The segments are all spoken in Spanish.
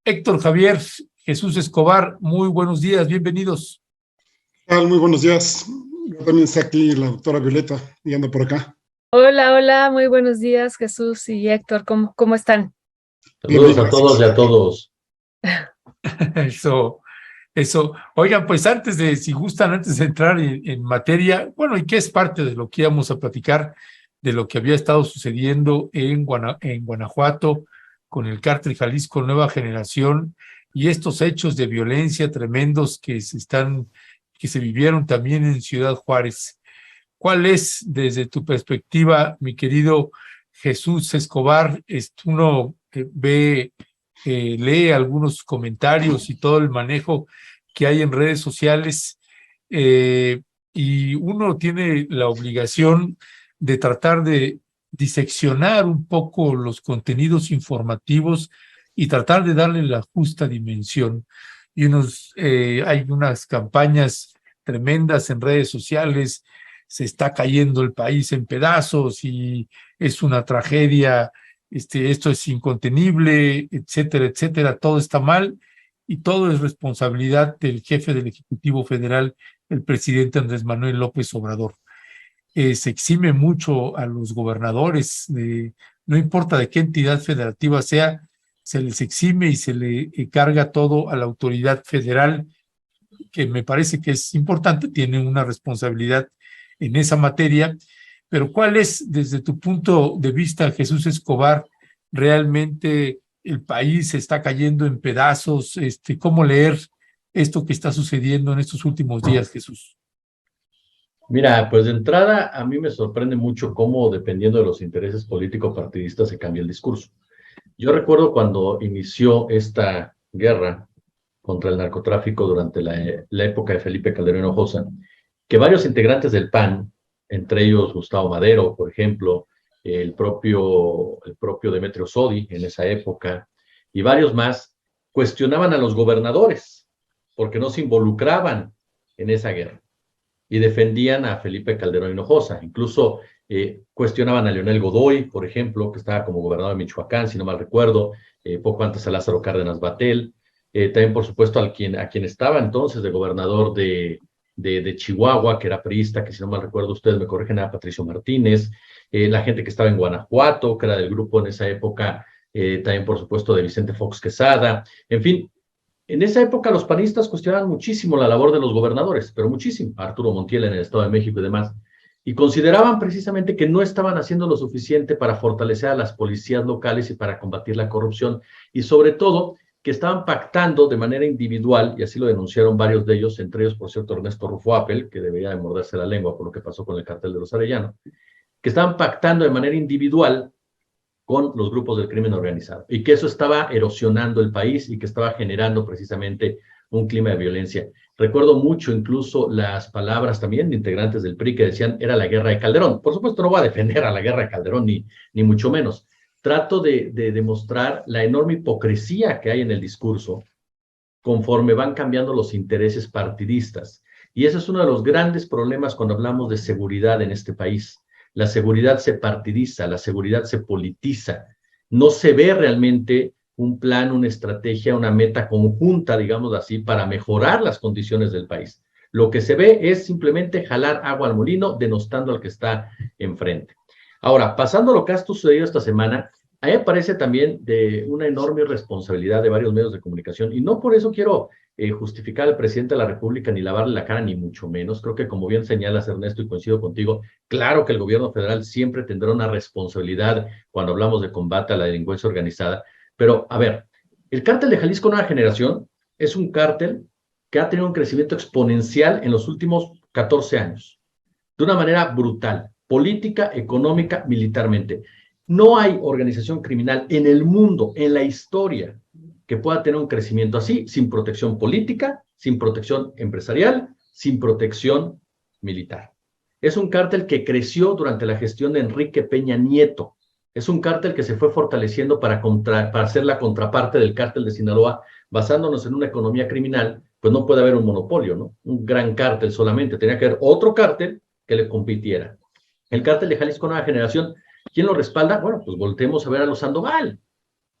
Héctor Javier Jesús Escobar, muy buenos días, bienvenidos. Muy buenos días. Yo también está aquí la doctora Violeta y ando por acá. Hola, hola, muy buenos días, Jesús y Héctor, ¿cómo están? Saludos a todos y a todos. Eso. Oigan, pues si gustan, antes de entrar en materia, bueno, y que es parte de lo que íbamos a platicar, de lo que había estado sucediendo en Guanajuato, con el cártel Jalisco Nueva Generación, y estos hechos de violencia tremendos que se vivieron también en Ciudad Juárez. ¿Cuál es, desde tu perspectiva, mi querido Jesús Escobar? Uno lee algunos comentarios y todo el manejo que hay en redes sociales, y uno tiene la obligación de tratar de diseccionar un poco los contenidos informativos y tratar de darle la justa dimensión. Y hay unas campañas tremendas en redes sociales. Se está cayendo el país en pedazos y es una tragedia, esto es incontenible, etcétera, etcétera, todo está mal y todo es responsabilidad del jefe del Ejecutivo Federal, el presidente Andrés Manuel López Obrador. Se exime mucho a los gobernadores, no importa de qué entidad federativa sea, se les exime y se le carga todo a la autoridad federal, que me parece que es importante, tiene una responsabilidad en esa materia. Pero ¿cuál es, desde tu punto de vista, Jesús Escobar, realmente el país está cayendo en pedazos? ¿Cómo leer esto que está sucediendo en estos últimos días, Jesús? Mira, pues de entrada a mí me sorprende mucho cómo, dependiendo de los intereses político-partidistas, se cambia el discurso. Yo recuerdo cuando inició esta guerra contra el narcotráfico durante la época de Felipe Calderón Hinojosa, que varios integrantes del PAN, entre ellos Gustavo Madero, por ejemplo, el propio Demetrio Sodi en esa época, y varios más, cuestionaban a los gobernadores porque no se involucraban en esa guerra y defendían a Felipe Calderón Hinojosa. Incluso cuestionaban a Leonel Godoy, por ejemplo, que estaba como gobernador de Michoacán, si no mal recuerdo, poco antes a Lázaro Cárdenas Batel, también, por supuesto, a quien estaba entonces de gobernador de Chihuahua, que era priista, que si no mal recuerdo, ustedes me corrigen, a Patricio Martínez, la gente que estaba en Guanajuato, que era del grupo en esa época, también, por supuesto, de Vicente Fox Quesada. En fin, en esa época los panistas cuestionaban muchísimo la labor de los gobernadores, pero muchísimo, Arturo Montiel en el Estado de México y demás, y consideraban precisamente que no estaban haciendo lo suficiente para fortalecer a las policías locales y para combatir la corrupción, y sobre todo que estaban pactando de manera individual, y así lo denunciaron varios de ellos, entre ellos, por cierto, Ernesto Rufo Appel, que debería de morderse la lengua por lo que pasó con el cartel de los Arellano, que estaban pactando de manera individual con los grupos del crimen organizado, y que eso estaba erosionando el país y que estaba generando precisamente un clima de violencia. Recuerdo mucho incluso las palabras también de integrantes del PRI que decían era la guerra de Calderón. Por supuesto no voy a defender a la guerra de Calderón, ni mucho menos. Trato de demostrar la enorme hipocresía que hay en el discurso conforme van cambiando los intereses partidistas. Y ese es uno de los grandes problemas cuando hablamos de seguridad en este país. La seguridad se partidiza, la seguridad se politiza. No se ve realmente un plan, una estrategia, una meta conjunta, digamos así, para mejorar las condiciones del país. Lo que se ve es simplemente jalar agua al molino, denostando al que está enfrente. Ahora, pasando a lo que ha sucedido esta semana, a mí me parece también de una enorme responsabilidad de varios medios de comunicación, y no por eso quiero justificar al presidente de la República ni lavarle la cara, ni mucho menos. Creo que, como bien señalas, Ernesto, y coincido contigo, claro que el gobierno federal siempre tendrá una responsabilidad cuando hablamos de combate a la delincuencia organizada. Pero, a ver, el cártel de Jalisco Nueva Generación es un cártel que ha tenido un crecimiento exponencial en los últimos 14 años, de una manera brutal, política, económica, militarmente. No hay organización criminal en el mundo, en la historia, que pueda tener un crecimiento así, sin protección política, sin protección empresarial, sin protección militar. Es un cártel que creció durante la gestión de Enrique Peña Nieto. Es un cártel que se fue fortaleciendo para ser la contraparte del cártel de Sinaloa, basándonos en una economía criminal. Pues no puede haber un monopolio, ¿no? Un gran cártel solamente. Tenía que haber otro cártel que le compitiera. El cártel de Jalisco Nueva Generación, ¿quién lo respalda? Bueno, pues volteemos a ver a los Sandoval.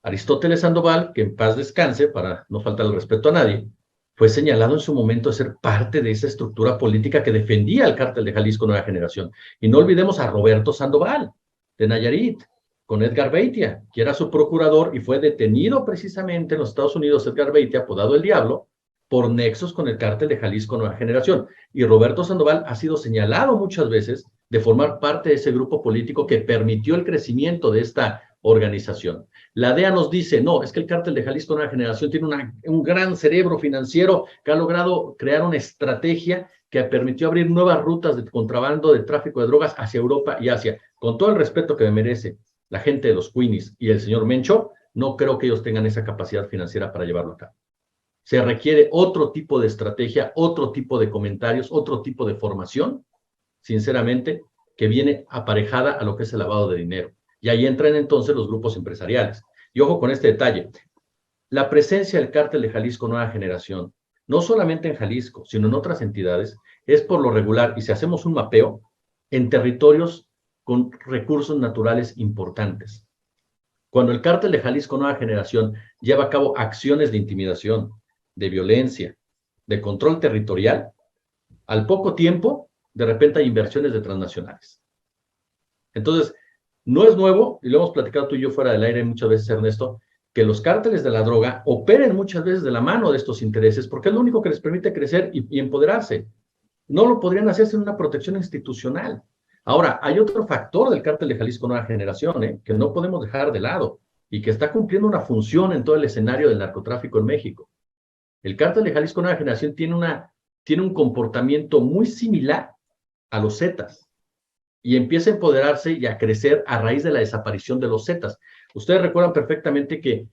Aristóteles Sandoval, que en paz descanse, para no faltar el respeto a nadie, fue señalado en su momento de ser parte de esa estructura política que defendía el cártel de Jalisco Nueva Generación. Y no olvidemos a Roberto Sandoval, de Nayarit, con Edgar Beitia, que era su procurador y fue detenido precisamente en los Estados Unidos, Edgar Beitia, apodado el Diablo, por nexos con el cártel de Jalisco Nueva Generación. Y Roberto Sandoval ha sido señalado muchas veces de formar parte de ese grupo político que permitió el crecimiento de esta organización. La DEA nos dice, no, es que el cártel de Jalisco Nueva Generación tiene un gran cerebro financiero que ha logrado crear una estrategia que permitió abrir nuevas rutas de contrabando, de tráfico de drogas hacia Europa y Asia. Con todo el respeto que me merece la gente de los Queenies y el señor Mencho, no creo que ellos tengan esa capacidad financiera para llevarlo a cabo. Se requiere otro tipo de estrategia, otro tipo de comentarios, otro tipo de formación, sinceramente, que viene aparejada a lo que es el lavado de dinero. Y ahí entran entonces los grupos empresariales. Y ojo con este detalle, la presencia del cártel de Jalisco Nueva Generación, no solamente en Jalisco, sino en otras entidades, es por lo regular, y si hacemos un mapeo, en territorios con recursos naturales importantes. Cuando el cártel de Jalisco Nueva Generación lleva a cabo acciones de intimidación, de violencia, de control territorial, al poco tiempo, de repente hay inversiones de transnacionales. Entonces, no es nuevo, y lo hemos platicado tú y yo fuera del aire muchas veces, Ernesto, que los cárteles de la droga operen muchas veces de la mano de estos intereses, porque es lo único que les permite crecer y empoderarse. No lo podrían hacer sin una protección institucional. Ahora, hay otro factor del cártel de Jalisco Nueva Generación, que no podemos dejar de lado, y que está cumpliendo una función en todo el escenario del narcotráfico en México. El cártel de Jalisco Nueva Generación tiene un comportamiento muy similar a los Zetas, y empieza a empoderarse y a crecer a raíz de la desaparición de los Zetas. Ustedes recuerdan perfectamente que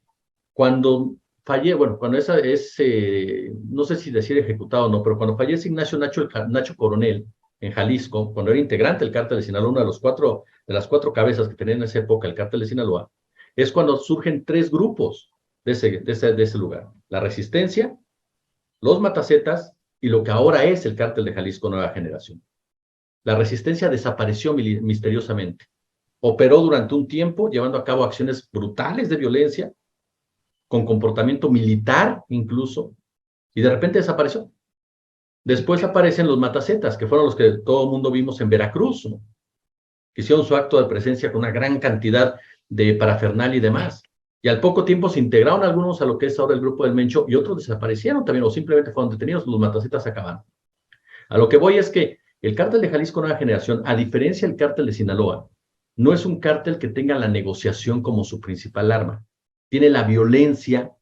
cuando no sé si decir ejecutado o no, pero cuando fallece Ignacio Nacho Coronel en Jalisco, cuando era integrante del cártel de Sinaloa, una de las cuatro cabezas que tenía en esa época el cártel de Sinaloa, es cuando surgen tres grupos de ese lugar: la Resistencia, los Matacetas y lo que ahora es el cártel de Jalisco Nueva Generación. La Resistencia desapareció misteriosamente. Operó durante un tiempo, llevando a cabo acciones brutales de violencia, con comportamiento militar incluso, y de repente desapareció. Después aparecen los Matacetas, que fueron los que todo el mundo vimos en Veracruz, ¿no? Que hicieron su acto de presencia con una gran cantidad de parafernalia y demás. Y al poco tiempo se integraron algunos a lo que es ahora el grupo del Mencho, y otros desaparecieron también, o simplemente fueron detenidos, los Matacetas se acabaron. A lo que voy es que el cártel de Jalisco Nueva Generación, a diferencia del cártel de Sinaloa, no es un cártel que tenga la negociación como su principal arma. Tiene la violencia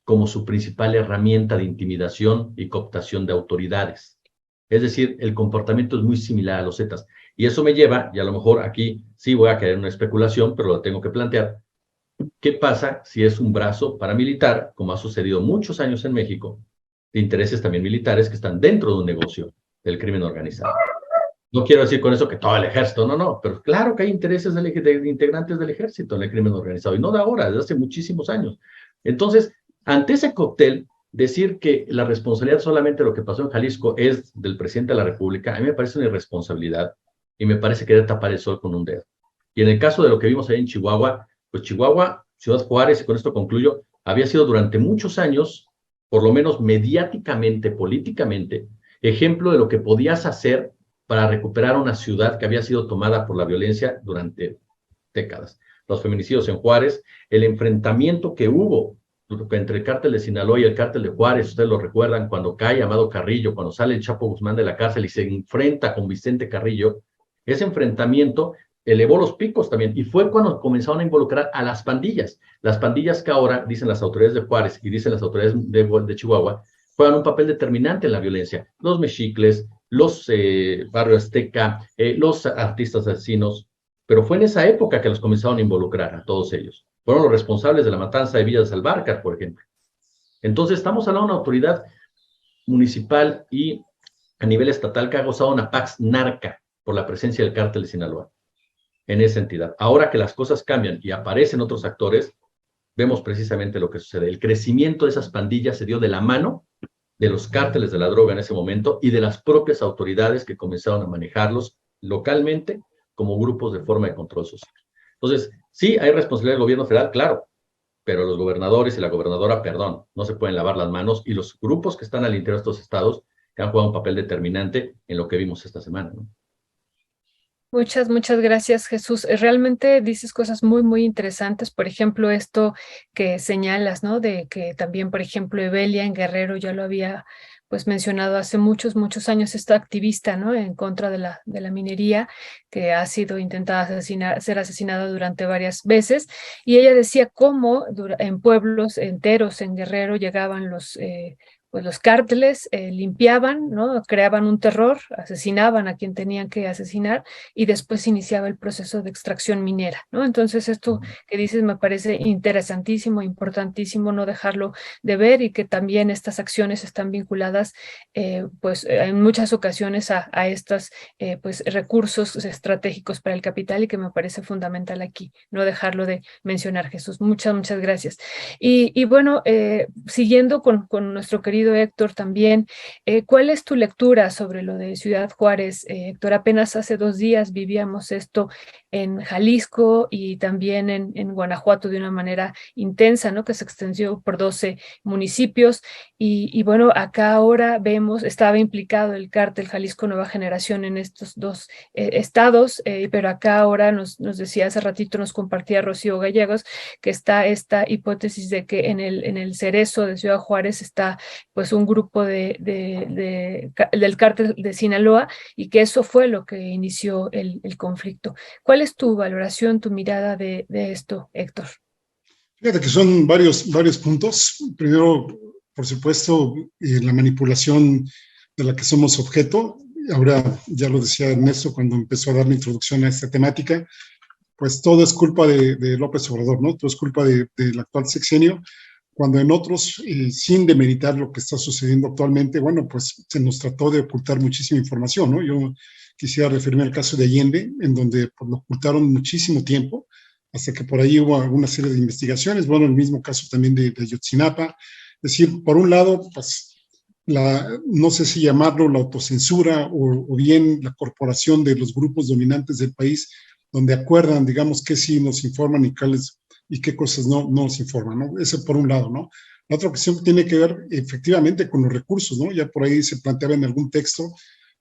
como su principal herramienta de intimidación y cooptación de autoridades. Es decir, el comportamiento es muy similar a los Zetas. Y eso me lleva, y a lo mejor aquí sí voy a caer en una especulación, pero lo tengo que plantear. ¿Qué pasa si es un brazo paramilitar, como ha sucedido muchos años en México, de intereses también militares que están dentro de un negocio del crimen organizado? No quiero decir con eso que todo el ejército, no, pero claro que hay intereses de integrantes del ejército en el crimen organizado, y no de ahora, desde hace muchísimos años. Entonces, ante ese cóctel, decir que la responsabilidad solamente de lo que pasó en Jalisco es del presidente de la República, a mí me parece una irresponsabilidad, y me parece querer tapar el sol con un dedo. Y en el caso de lo que vimos ahí en Chihuahua, pues Chihuahua, Ciudad Juárez, y con esto concluyo, había sido durante muchos años, por lo menos mediáticamente, políticamente, ejemplo de lo que podías hacer para recuperar una ciudad que había sido tomada por la violencia durante décadas. Los feminicidios en Juárez, el enfrentamiento que hubo entre el cártel de Sinaloa y el cártel de Juárez, ustedes lo recuerdan, cuando cae Amado Carrillo, cuando sale el Chapo Guzmán de la cárcel y se enfrenta con Vicente Carrillo, ese enfrentamiento elevó los picos también, y fue cuando comenzaron a involucrar a las pandillas que ahora, dicen las autoridades de Juárez y dicen las autoridades de Chihuahua, juegan un papel determinante en la violencia. Los mexicles, los Barrio Azteca, los artistas asesinos, pero fue en esa época que los comenzaron a involucrar a todos ellos. Fueron los responsables de la matanza de Villa de Salvarcar, por ejemplo. Entonces, estamos hablando de una autoridad municipal y a nivel estatal que ha gozado una pax narca por la presencia del cártel de Sinaloa en esa entidad. Ahora que las cosas cambian y aparecen otros actores, vemos precisamente lo que sucede. El crecimiento de esas pandillas se dio de la mano de los cárteles de la droga en ese momento y de las propias autoridades que comenzaron a manejarlos localmente como grupos de forma de control social. Entonces, sí hay responsabilidad del gobierno federal, claro, pero los gobernadores y la gobernadora, perdón, no se pueden lavar las manos, y los grupos que están al interior de estos estados que han jugado un papel determinante en lo que vimos esta semana, ¿no? Muchas gracias, Jesús. Realmente dices cosas muy interesantes. Por ejemplo, esto que señalas, ¿no? De que también, por ejemplo, Evelia en Guerrero ya lo había pues mencionado hace muchos años, esta activista, ¿no? En contra de la minería, que ha sido intentada ser asesinada durante varias veces. Y ella decía cómo en pueblos enteros en Guerrero llegaban pues los cárteles, limpiaban, ¿no? Creaban un terror, asesinaban a quien tenían que asesinar y después iniciaba el proceso de extracción minera, ¿no? Entonces esto que dices me parece interesantísimo, importantísimo no dejarlo de ver, y que también estas acciones están vinculadas pues en muchas ocasiones a estos pues recursos estratégicos para el capital, y que me parece fundamental aquí no dejarlo de mencionar, Jesús. Muchas gracias. Y bueno, siguiendo con nuestro querido Héctor también, ¿cuál es tu lectura sobre lo de Ciudad Juárez, Héctor? Apenas hace 2 días vivíamos esto en Jalisco y también en Guanajuato de una manera intensa, ¿no? Que se extendió por 12 municipios. Y bueno, acá ahora vemos, estaba implicado el cártel Jalisco Nueva Generación en estos 2 estados, pero acá ahora nos decía hace ratito, nos compartía Rocío Gallegos, que está esta hipótesis de que en el Cerezo de Ciudad Juárez está pues un grupo del cártel de Sinaloa, y que eso fue lo que inició el conflicto. ¿Cuál es tu valoración, tu mirada de esto, Héctor? Fíjate que son varios puntos. Primero, por supuesto, la manipulación de la que somos objeto. Ahora, ya lo decía Ernesto cuando empezó a dar la introducción a esta temática, pues todo es culpa de López Obrador, ¿no? Todo es culpa del actual sexenio, cuando en otros, sin demeritar lo que está sucediendo actualmente, bueno, pues se nos trató de ocultar muchísima información, ¿no? Yo quisiera referirme al caso de Allende, en donde pues, lo ocultaron muchísimo tiempo, hasta que por ahí hubo alguna serie de investigaciones, bueno, el mismo caso también de Ayotzinapa. Es decir, por un lado, pues, no sé si llamarlo la autocensura o bien la corporación de los grupos dominantes del país, donde acuerdan, digamos, qué sí nos informan y qué cosas no nos informan, ¿no? Eso por un lado, ¿no? La otra cuestión tiene que ver efectivamente con los recursos, ¿no? Ya por ahí se planteaba en algún texto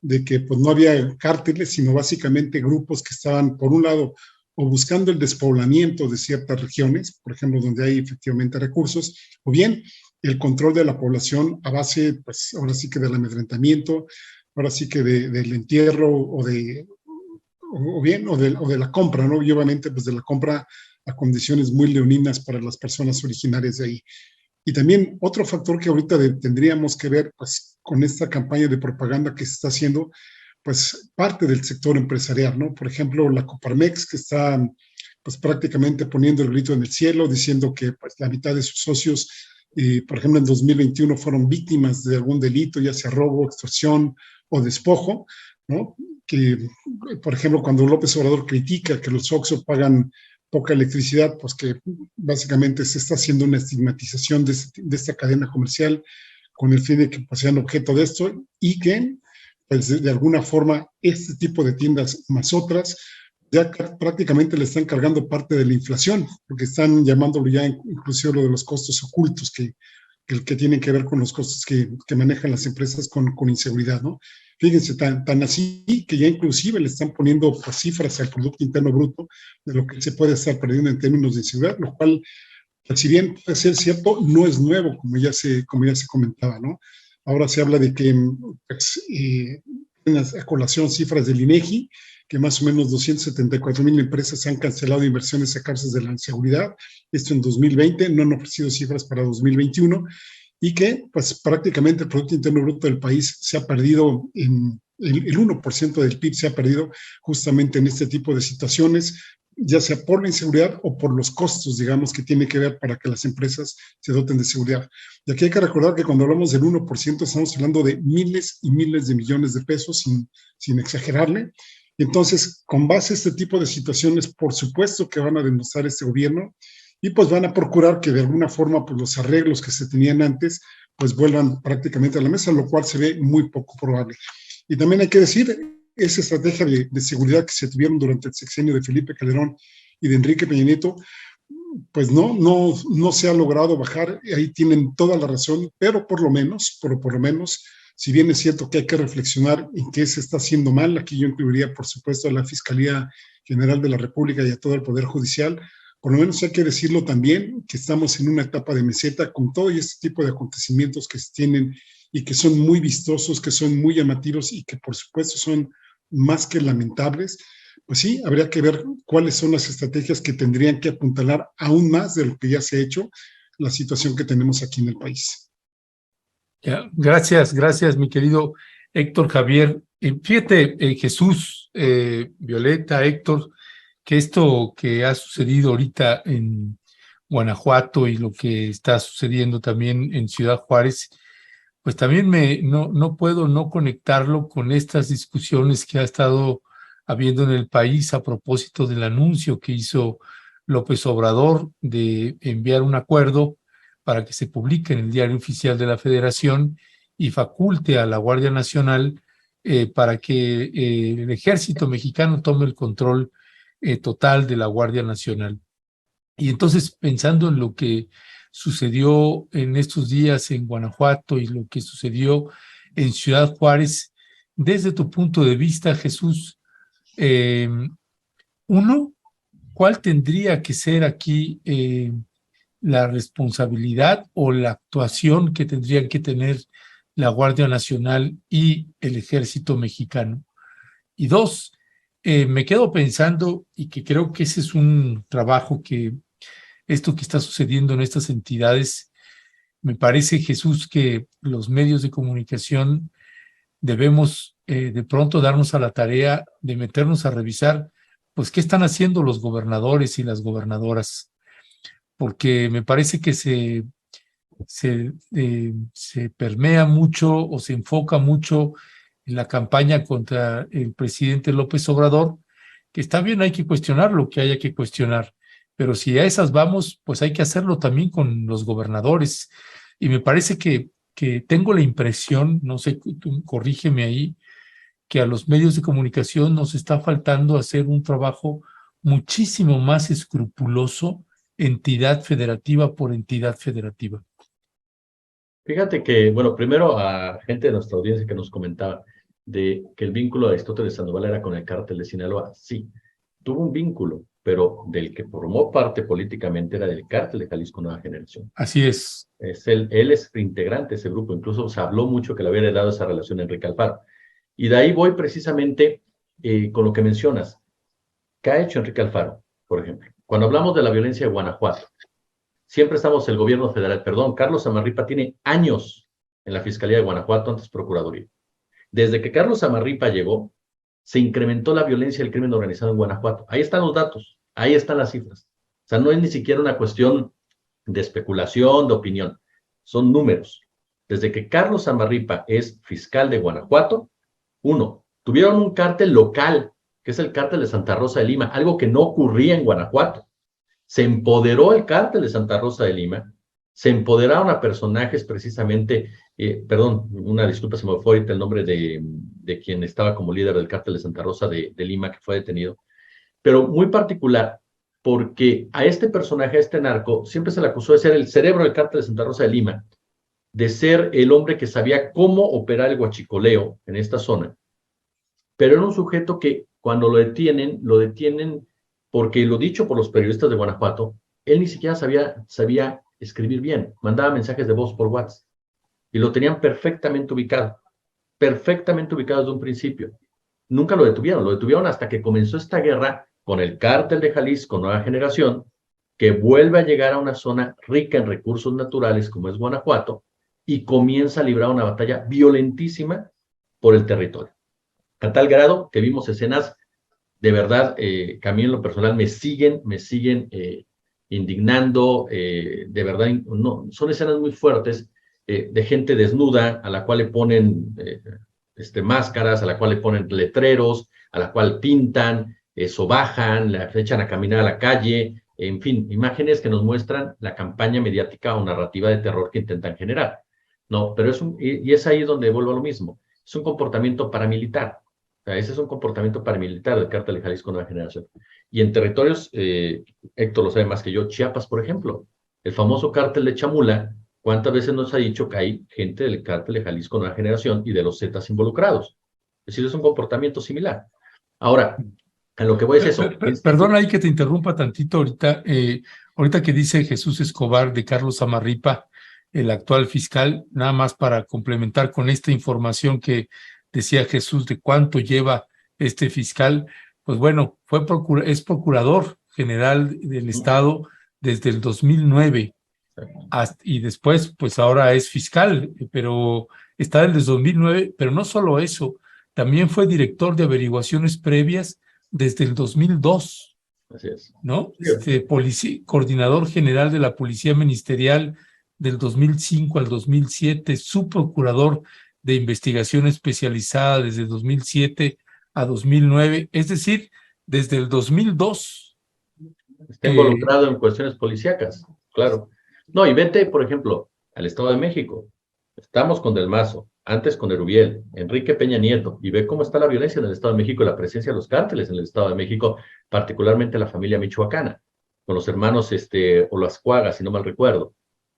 de que pues no había cárteles, sino básicamente grupos que estaban, por un lado, o buscando el despoblamiento de ciertas regiones, por ejemplo, donde hay efectivamente recursos, o bien el control de la población a base, pues ahora sí que del amedrentamiento, ahora sí que del entierro o de la compra, ¿no? Y obviamente pues de la compra a condiciones muy leoninas para las personas originarias de ahí. Y también otro factor que ahorita tendríamos que ver, pues con esta campaña de propaganda que se está haciendo, pues parte del sector empresarial, ¿no? Por ejemplo, la Coparmex, que está pues prácticamente poniendo el grito en el cielo, diciendo que pues, la mitad de sus socios, por ejemplo, en 2021 fueron víctimas de algún delito, ya sea robo, extorsión o despojo, ¿no? Que, por ejemplo, cuando López Obrador critica que los Oxxo pagan poca electricidad, pues que básicamente se está haciendo una estigmatización de esta cadena comercial con el fin de que pues, sean objeto de esto y que pues, de alguna forma este tipo de tiendas más otras ya prácticamente le están cargando parte de la inflación, porque están llamándolo ya inclusive lo de los costos ocultos que tienen que ver con los costos que manejan las empresas con inseguridad, ¿no? Fíjense, tan así que ya inclusive le están poniendo pues, cifras al Producto Interno Bruto de lo que se puede estar perdiendo en términos de inseguridad, lo cual, pues, si bien puede ser cierto, no es nuevo, como ya se comentaba, ¿no? Ahora se habla de que, pues, a colación cifras del INEGI, que más o menos 274,000 empresas han cancelado inversiones a causas de la inseguridad, esto en 2020, no han ofrecido cifras para 2021, y que pues prácticamente el Producto Interno Bruto del país se ha perdido, el 1% del PIB se ha perdido justamente en este tipo de situaciones, ya sea por la inseguridad o por los costos, digamos, que tiene que ver para que las empresas se doten de seguridad. Y aquí hay que recordar que cuando hablamos del 1%, estamos hablando de miles y miles de millones de pesos, sin exagerarle. Entonces, con base a este tipo de situaciones, por supuesto que van a denunciar este gobierno y pues van a procurar que de alguna forma pues, los arreglos que se tenían antes pues vuelvan prácticamente a la mesa, lo cual se ve muy poco probable. Y también hay que decir, esa estrategia de seguridad que se tuvieron durante el sexenio de Felipe Calderón y de Enrique Peña Nieto, pues no se ha logrado bajar, y ahí tienen toda la razón, pero por lo menos, si bien es cierto que hay que reflexionar en qué se está haciendo mal, aquí yo incluiría, por supuesto, a la Fiscalía General de la República y a todo el Poder Judicial, por lo menos hay que decirlo también, que estamos en una etapa de meseta con todo este tipo de acontecimientos que se tienen y que son muy vistosos, que son muy llamativos y que por supuesto son más que lamentables. Pues sí, habría que ver cuáles son las estrategias que tendrían que apuntalar aún más de lo que ya se ha hecho la situación que tenemos aquí en el país. Ya, gracias, mi querido Héctor Javier. Fíjate, Jesús, Violeta, Héctor, que esto que ha sucedido ahorita en Guanajuato y lo que está sucediendo también en Ciudad Juárez, pues también no puedo no conectarlo con estas discusiones que ha estado habiendo en el país a propósito del anuncio que hizo López Obrador de enviar un acuerdo para que se publique en el Diario Oficial de la Federación y faculte a la Guardia Nacional para que el Ejército Mexicano tome el control total de la Guardia Nacional. Y entonces, pensando en lo que sucedió en estos días en Guanajuato y lo que sucedió en Ciudad Juárez, desde tu punto de vista, Jesús, uno, ¿cuál tendría que ser aquí la responsabilidad o la actuación que tendrían que tener la Guardia Nacional y el Ejército Mexicano? Y dos, me quedo pensando, y que creo que ese es un trabajo que esto que está sucediendo en estas entidades, me parece, Jesús, que los medios de comunicación debemos de pronto darnos a la tarea de meternos a revisar, pues, qué están haciendo los gobernadores y las gobernadoras, porque me parece que se permea mucho o se enfoca mucho en la campaña contra el presidente López Obrador, que está bien, hay que cuestionar lo que haya que cuestionar, pero si a esas vamos, pues hay que hacerlo también con los gobernadores. Y me parece que tengo la impresión, no sé, tú corrígeme ahí, que a los medios de comunicación nos está faltando hacer un trabajo muchísimo más escrupuloso, entidad federativa por entidad federativa. Fíjate que, bueno, primero a gente de nuestra audiencia que nos comentaba de que el vínculo de Aristóteles Sandoval era con el cártel de Sinaloa. Sí, tuvo un vínculo, pero del que formó parte políticamente era del cártel de Jalisco Nueva Generación. Así es. Él es integrante de ese grupo, incluso se habló mucho que le había dado esa relación a Enrique Alfaro. Y de ahí voy precisamente con lo que mencionas. ¿Qué ha hecho Enrique Alfaro, por ejemplo? Cuando hablamos de la violencia de Guanajuato, siempre estamos el gobierno federal, Carlos Amarripa tiene años en la Fiscalía de Guanajuato, antes Procuraduría. Desde que Carlos Amarripa llegó, se incrementó la violencia y el crimen organizado en Guanajuato. Ahí están los datos, ahí están las cifras. O sea, no es ni siquiera una cuestión de especulación, de opinión, son números. Desde que Carlos Amarripa es fiscal de Guanajuato, tuvieron un cártel local, que es el cártel de Santa Rosa de Lima, algo que no ocurría en Guanajuato. Se empoderó el cártel de Santa Rosa de Lima, se empoderaron a personajes precisamente, una disculpa, se me fue ahorita el nombre de quien estaba como líder del cártel de Santa Rosa de Lima, que fue detenido, pero muy particular, porque a este personaje, a este narco, siempre se le acusó de ser el cerebro del cártel de Santa Rosa de Lima, de ser el hombre que sabía cómo operar el huachicoleo en esta zona, pero era un sujeto que cuando lo detienen porque lo dicho por los periodistas de Guanajuato, él ni siquiera sabía escribir bien, mandaba mensajes de voz por WhatsApp y lo tenían perfectamente ubicado desde un principio. Nunca lo detuvieron hasta que comenzó esta guerra con el cártel de Jalisco Nueva Generación, que vuelve a llegar a una zona rica en recursos naturales como es Guanajuato y comienza a librar una batalla violentísima por el territorio. A tal grado que vimos escenas de verdad, que a mí en lo personal me siguen indignando, de verdad, son escenas muy fuertes de gente desnuda a la cual le ponen máscaras, a la cual le ponen letreros, a la cual pintan, sobajan, la echan a caminar a la calle, en fin, imágenes que nos muestran la campaña mediática o narrativa de terror que intentan generar. No, pero es ahí donde vuelvo a lo mismo, es un comportamiento paramilitar. O sea, ese es un comportamiento paramilitar del cártel de Jalisco Nueva Generación. Y en territorios, Héctor lo sabe más que yo, Chiapas, por ejemplo, el famoso cártel de Chamula, ¿cuántas veces nos ha dicho que hay gente del cártel de Jalisco Nueva Generación y de los Zetas involucrados? Es decir, es un comportamiento similar. Ahora, a lo que voy es eso. Perdona ahí que te interrumpa tantito ahorita. Ahorita que dice Jesús Escobar de Carlos Amarripa, el actual fiscal, nada más para complementar con esta información que decía Jesús de cuánto lleva este fiscal, pues bueno, es procurador general del Estado desde el 2009 y después, pues ahora es fiscal, pero está desde el 2009, pero no solo eso, también fue director de averiguaciones previas desde el 2002, Así es. ¿no? Coordinador general de la Policía Ministerial del 2005 al 2007, subprocurador de investigación especializada desde 2007 a 2009, es decir, desde el 2002. Está involucrado en cuestiones policíacas, claro. No, y vete, por ejemplo, al Estado de México. Estamos con Del Mazo, antes con Erubiel, Enrique Peña Nieto, y ve cómo está la violencia en el Estado de México y la presencia de los cárteles en el Estado de México, particularmente la familia michoacana, con los hermanos Olascuaga, si no mal recuerdo,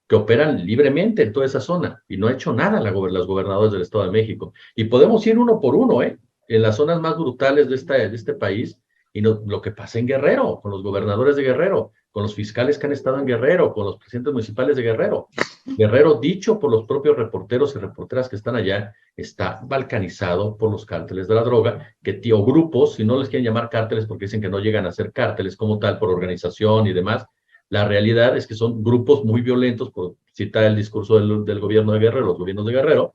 que operan libremente en toda esa zona, y no ha hecho nada los gobernadores del Estado de México. Y podemos ir uno por uno, en las zonas más brutales de este país, y lo que pasa en Guerrero, con los gobernadores de Guerrero, con los fiscales que han estado en Guerrero, con los presidentes municipales de Guerrero. Guerrero, dicho por los propios reporteros y reporteras que están allá, está balcanizado por los cárteles de la droga, o grupos, si no les quieren llamar cárteles porque dicen que no llegan a ser cárteles como tal, por organización y demás. La realidad es que son grupos muy violentos, por citar el discurso del gobierno de Guerrero, los gobiernos de Guerrero,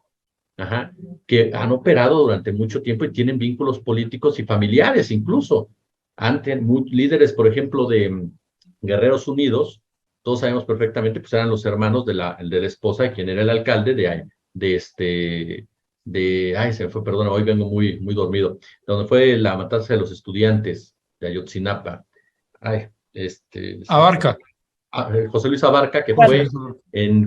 que han operado durante mucho tiempo y tienen vínculos políticos y familiares incluso. Líderes, por ejemplo, de Guerreros Unidos, todos sabemos perfectamente, pues eran los hermanos de la esposa de quien era el alcalde ay, se me fue, perdona, hoy vengo muy, muy dormido, donde fue la matanza de los estudiantes de Ayotzinapa. Ay, Abarca. José Luis Abarca, que fue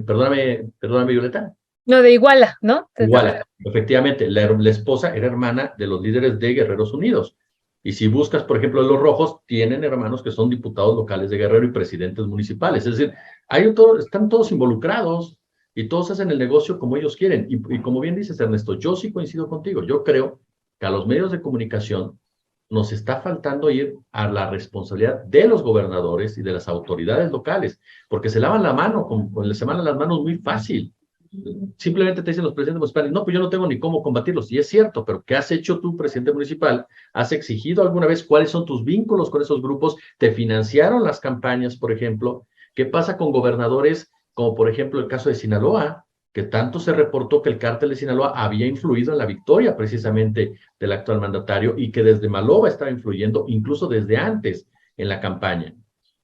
perdóname, Violeta. No, de Iguala, ¿no? Iguala, efectivamente, la esposa era hermana de los líderes de Guerreros Unidos. Y si buscas, por ejemplo, los rojos, tienen hermanos que son diputados locales de Guerrero y presidentes municipales. Es decir, están todos involucrados y todos hacen el negocio como ellos quieren. Y como bien dices, Ernesto, yo sí coincido contigo. Yo creo que a los medios de comunicación nos está faltando ir a la responsabilidad de los gobernadores y de las autoridades locales, porque se lavan la mano, se lavan las manos muy fácil. Simplemente te dicen los presidentes municipales, no, pues yo no tengo ni cómo combatirlos. Y es cierto, pero ¿qué has hecho tú, presidente municipal? ¿Has exigido alguna vez cuáles son tus vínculos con esos grupos? ¿Te financiaron las campañas, por ejemplo? ¿Qué pasa con gobernadores, como por ejemplo el caso de Sinaloa, que tanto se reportó que el cártel de Sinaloa había influido en la victoria precisamente del actual mandatario y que desde Maloba estaba influyendo, incluso desde antes en la campaña?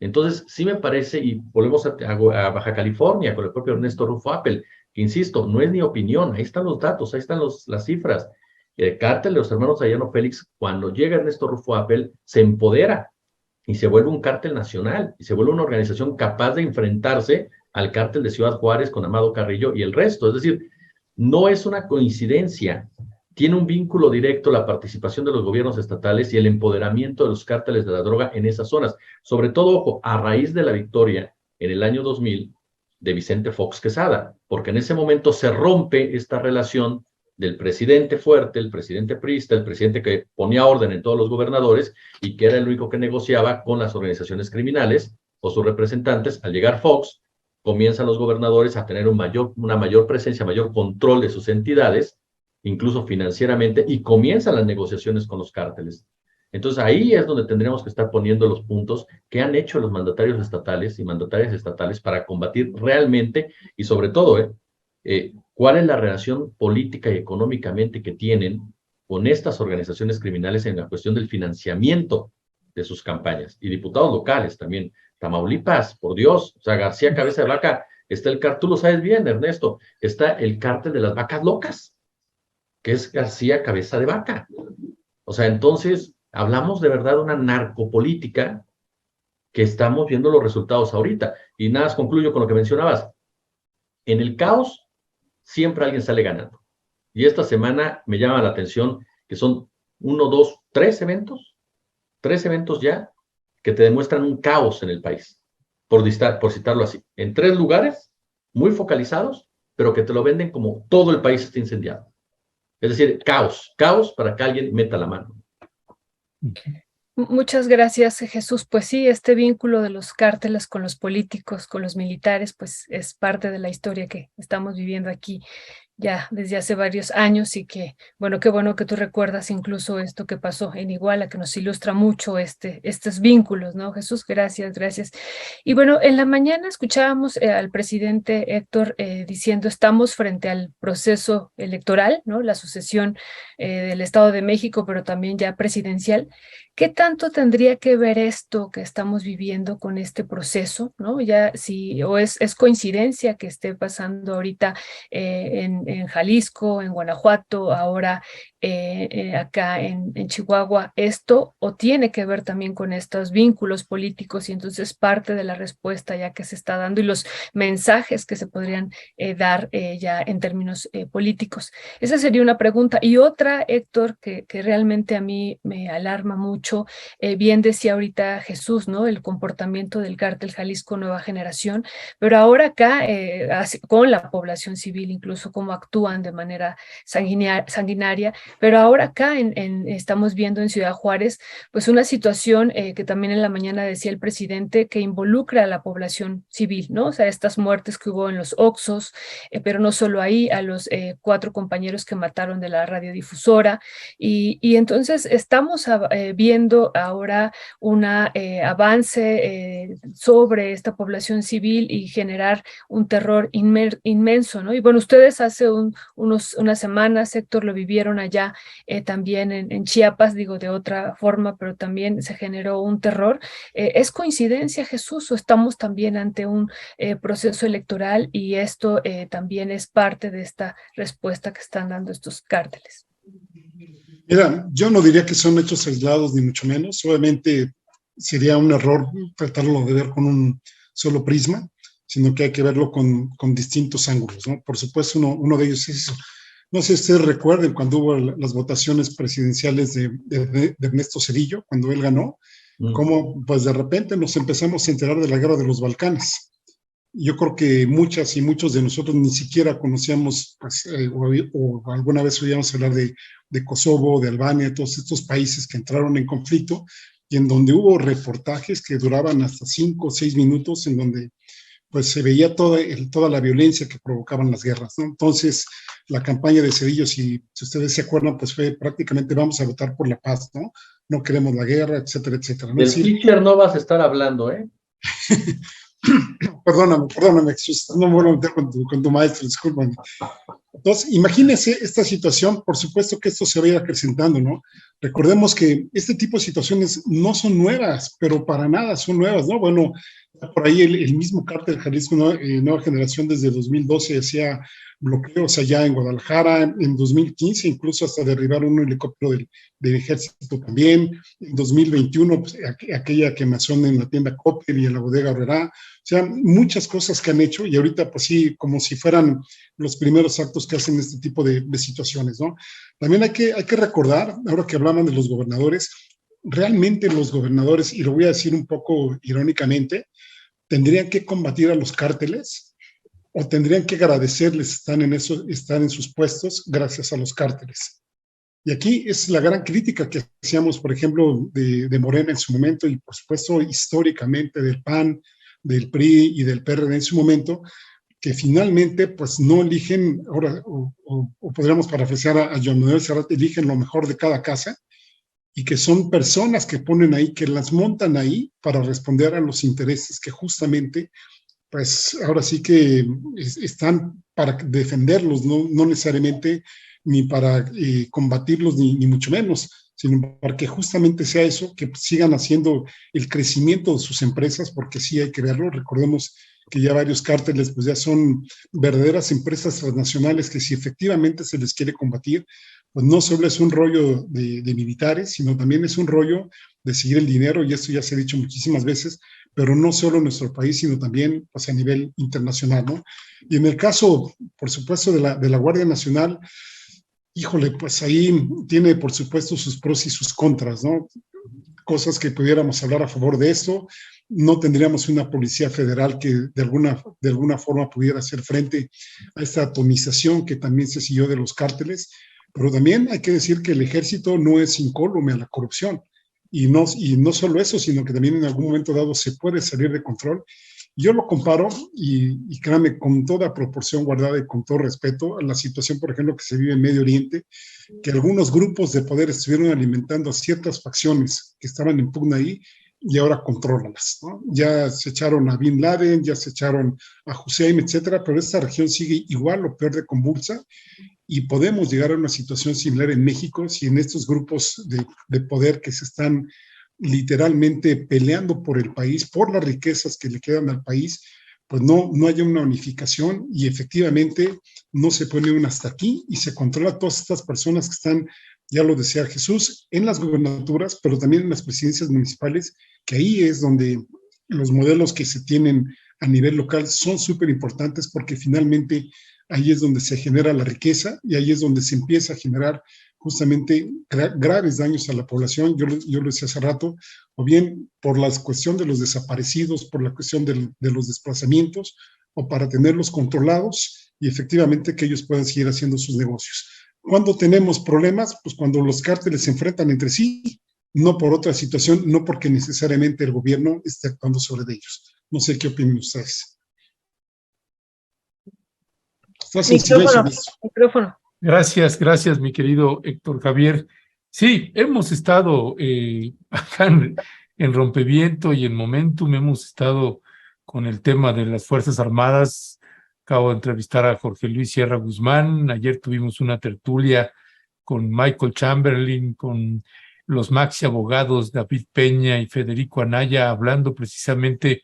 Entonces, sí me parece, y volvemos a Baja California con el propio Ernesto Rufo Appel, que insisto, no es ni opinión, ahí están los datos, ahí están las cifras. El cártel de los hermanos Arellano Félix, cuando llega Ernesto Rufo Appel, se empodera y se vuelve un cártel nacional, y se vuelve una organización capaz de enfrentarse al cártel de Ciudad Juárez con Amado Carrillo y el resto. Es decir, no es una coincidencia, tiene un vínculo directo la participación de los gobiernos estatales y el empoderamiento de los cárteles de la droga en esas zonas. Sobre todo, ojo, a raíz de la victoria en el año 2000 de Vicente Fox Quesada, porque en ese momento se rompe esta relación del presidente fuerte, el presidente priista, el presidente que ponía orden en todos los gobernadores y que era el único que negociaba con las organizaciones criminales o sus representantes. Al llegar Fox, comienzan los gobernadores a tener una mayor presencia, mayor control de sus entidades, incluso financieramente, y comienzan las negociaciones con los cárteles. Entonces ahí es donde tendríamos que estar poniendo los puntos que han hecho los mandatarios estatales y mandatarias estatales para combatir realmente y sobre todo, cuál es la relación política y económicamente que tienen con estas organizaciones criminales en la cuestión del financiamiento de sus campañas. Y diputados locales también. Tamaulipas, por Dios, o sea, García Cabeza de Vaca, está tú lo sabes bien, Ernesto, está el cártel de las vacas locas, que es García Cabeza de Vaca. O sea, entonces, hablamos de verdad de una narcopolítica que estamos viendo los resultados ahorita. Y nada más concluyo con lo que mencionabas. En el caos, siempre alguien sale ganando. Y esta semana me llama la atención que son uno, dos, tres eventos ya que te demuestran un caos en el país, por citarlo así, en 3 lugares muy focalizados, pero que te lo venden como todo el país está incendiado. Es decir, caos para que alguien meta la mano. Muchas gracias, Jesús. Pues sí, este vínculo de los cárteles con los políticos, con los militares, pues es parte de la historia que estamos viviendo aquí ya desde hace varios años y que, bueno, qué bueno que tú recuerdas incluso esto que pasó en Iguala, que nos ilustra mucho estos vínculos, ¿no, Jesús? Gracias, gracias. Y bueno, en la mañana escuchábamos al presidente Héctor diciendo, estamos frente al proceso electoral, ¿no? La sucesión del Estado de México, pero también ya presidencial. ¿Qué tanto tendría que ver esto que estamos viviendo con este proceso, ¿no? Ya si, o es coincidencia que esté pasando ahorita en Jalisco, en Guanajuato, ahora acá en Chihuahua, esto, o tiene que ver también con estos vínculos políticos y entonces parte de la respuesta ya que se está dando y los mensajes que se podrían dar ya en términos políticos. Esa sería una pregunta. Y otra, Héctor, que realmente a mí me alarma mucho, bien decía ahorita Jesús, ¿no? El comportamiento del cártel Jalisco Nueva Generación, pero ahora acá con la población civil, incluso cómo actúan de manera sanguinaria, pero ahora acá estamos viendo en Ciudad Juárez pues una situación que también en la mañana decía el presidente que involucra a la población civil, ¿no? O sea, estas muertes que hubo en los Oxxos, pero no solo ahí, a los 4 compañeros que mataron de la radiodifusora y entonces estamos viendo ahora un avance sobre esta población civil y generar un terror inmenso, ¿no? Y bueno, ustedes hace unas semanas, Héctor, lo vivieron allá también en Chiapas, digo de otra forma, pero también se generó un terror. ¿Es coincidencia, Jesús, o estamos también ante un proceso electoral y esto también es parte de esta respuesta que están dando estos cárteles? Mira, yo no diría que son hechos aislados, ni mucho menos. Obviamente sería un error tratarlo de ver con un solo prisma, sino que hay que verlo con distintos ángulos, ¿no? Por supuesto, uno de ellos es eso. No sé si ustedes recuerden cuando hubo las votaciones presidenciales de Ernesto Zedillo, cuando él ganó, cómo pues de repente nos empezamos a enterar de la guerra de los Balcanes. Yo creo que muchas y muchos de nosotros ni siquiera conocíamos pues, o alguna vez oíamos hablar de Kosovo, de Albania, todos estos países que entraron en conflicto y en donde hubo reportajes que duraban hasta 5 o 6 minutos en donde pues se veía toda la violencia que provocaban las guerras, ¿no? Entonces, la campaña de Zedillo, si ustedes se acuerdan, pues fue prácticamente vamos a votar por la paz, ¿no? No queremos la guerra, etcétera, etcétera, ¿no? Del teacher no vas a estar hablando, ¿eh? Perdóname, no me vuelvo a meter con tu maestro, discúlpame. Entonces, imagínense esta situación, por supuesto que esto se va a ir acrecentando, ¿no? Recordemos que este tipo de situaciones no son nuevas, pero para nada son nuevas, ¿no? Bueno, por ahí el mismo cártel Jalisco Nueva Generación desde 2012 hacía bloqueos allá en Guadalajara, en 2015 incluso hasta derribar un helicóptero del ejército también, en 2021 pues, aquella quemazón en la tienda Coppel y en la bodega Herrera, o sea, muchas cosas que han hecho y ahorita pues sí, como si fueran los primeros actos que hacen este tipo de situaciones, ¿no? También hay que recordar, ahora que hablaban de los gobernadores, realmente los gobernadores, y lo voy a decir un poco irónicamente, tendrían que combatir a los cárteles o tendrían que agradecerles estar en sus puestos gracias a los cárteles. Y aquí es la gran crítica que hacíamos, por ejemplo, de Morena en su momento y por supuesto históricamente del PAN, del PRI y del PRD en su momento, que finalmente pues no eligen, ahora, o podríamos parafrasear a Joan Manuel Serrat, eligen lo mejor de cada casa y que son personas que ponen ahí, que las montan ahí para responder a los intereses que justamente, pues ahora sí que están para defenderlos, no necesariamente ni para combatirlos, ni mucho menos, sino para que justamente sea eso, que sigan haciendo el crecimiento de sus empresas, porque sí hay que verlo. Recordemos que ya varios cárteles pues ya son verdaderas empresas transnacionales que si efectivamente se les quiere combatir, pues no solo es un rollo de militares, sino también es un rollo de seguir el dinero, y esto ya se ha dicho muchísimas veces, pero no solo en nuestro país, sino también pues, a nivel internacional, ¿no? Y en el caso, por supuesto, de la Guardia Nacional, Híjole, pues ahí tiene por supuesto sus pros y sus contras, ¿no? Cosas que pudiéramos hablar a favor de esto. No tendríamos una policía federal que de alguna forma pudiera hacer frente a esta atomización que también se siguió de los cárteles, pero también hay que decir que el ejército no es incólume a la corrupción. Y no solo eso, sino que también en algún momento dado se puede salir de control. Yo lo comparo, y créanme, con toda proporción guardada y con todo respeto, a la situación, por ejemplo, que se vive en Medio Oriente, que algunos grupos de poder estuvieron alimentando a ciertas facciones que estaban en pugna ahí y ahora controlanlas, ¿no? Ya se echaron a Bin Laden, ya se echaron a Hussein, etcétera, pero esta región sigue igual o peor de convulsa y podemos llegar a una situación similar en México si en estos grupos de poder que se están literalmente peleando por el país, por las riquezas que le quedan al país, pues no haya una unificación y efectivamente no se pone un hasta aquí y se controla a todas estas personas que están, ya lo decía Jesús, en las gubernaturas, pero también en las presidencias municipales, que ahí es donde los modelos que se tienen a nivel local son súper importantes porque finalmente ahí es donde se genera la riqueza y ahí es donde se empieza a generar justamente graves daños a la población, yo lo decía hace rato, o bien por la cuestión de los desaparecidos, por la cuestión de los desplazamientos, o para tenerlos controlados y efectivamente que ellos puedan seguir haciendo sus negocios. ¿Cuándo tenemos problemas? Pues cuando los cárteles se enfrentan entre sí, no por otra situación, no porque necesariamente el gobierno esté actuando sobre ellos. No sé qué opinan ustedes. Estás en silencio. Micrófono. Gracias, mi querido Héctor Javier. Sí, hemos estado acá en Rompeviento y en Momentum, hemos estado con el tema de las Fuerzas Armadas. Acabo de entrevistar a Jorge Luis Sierra Guzmán. Ayer tuvimos una tertulia con Michael Chamberlain, con los maxi abogados David Peña y Federico Anaya, hablando precisamente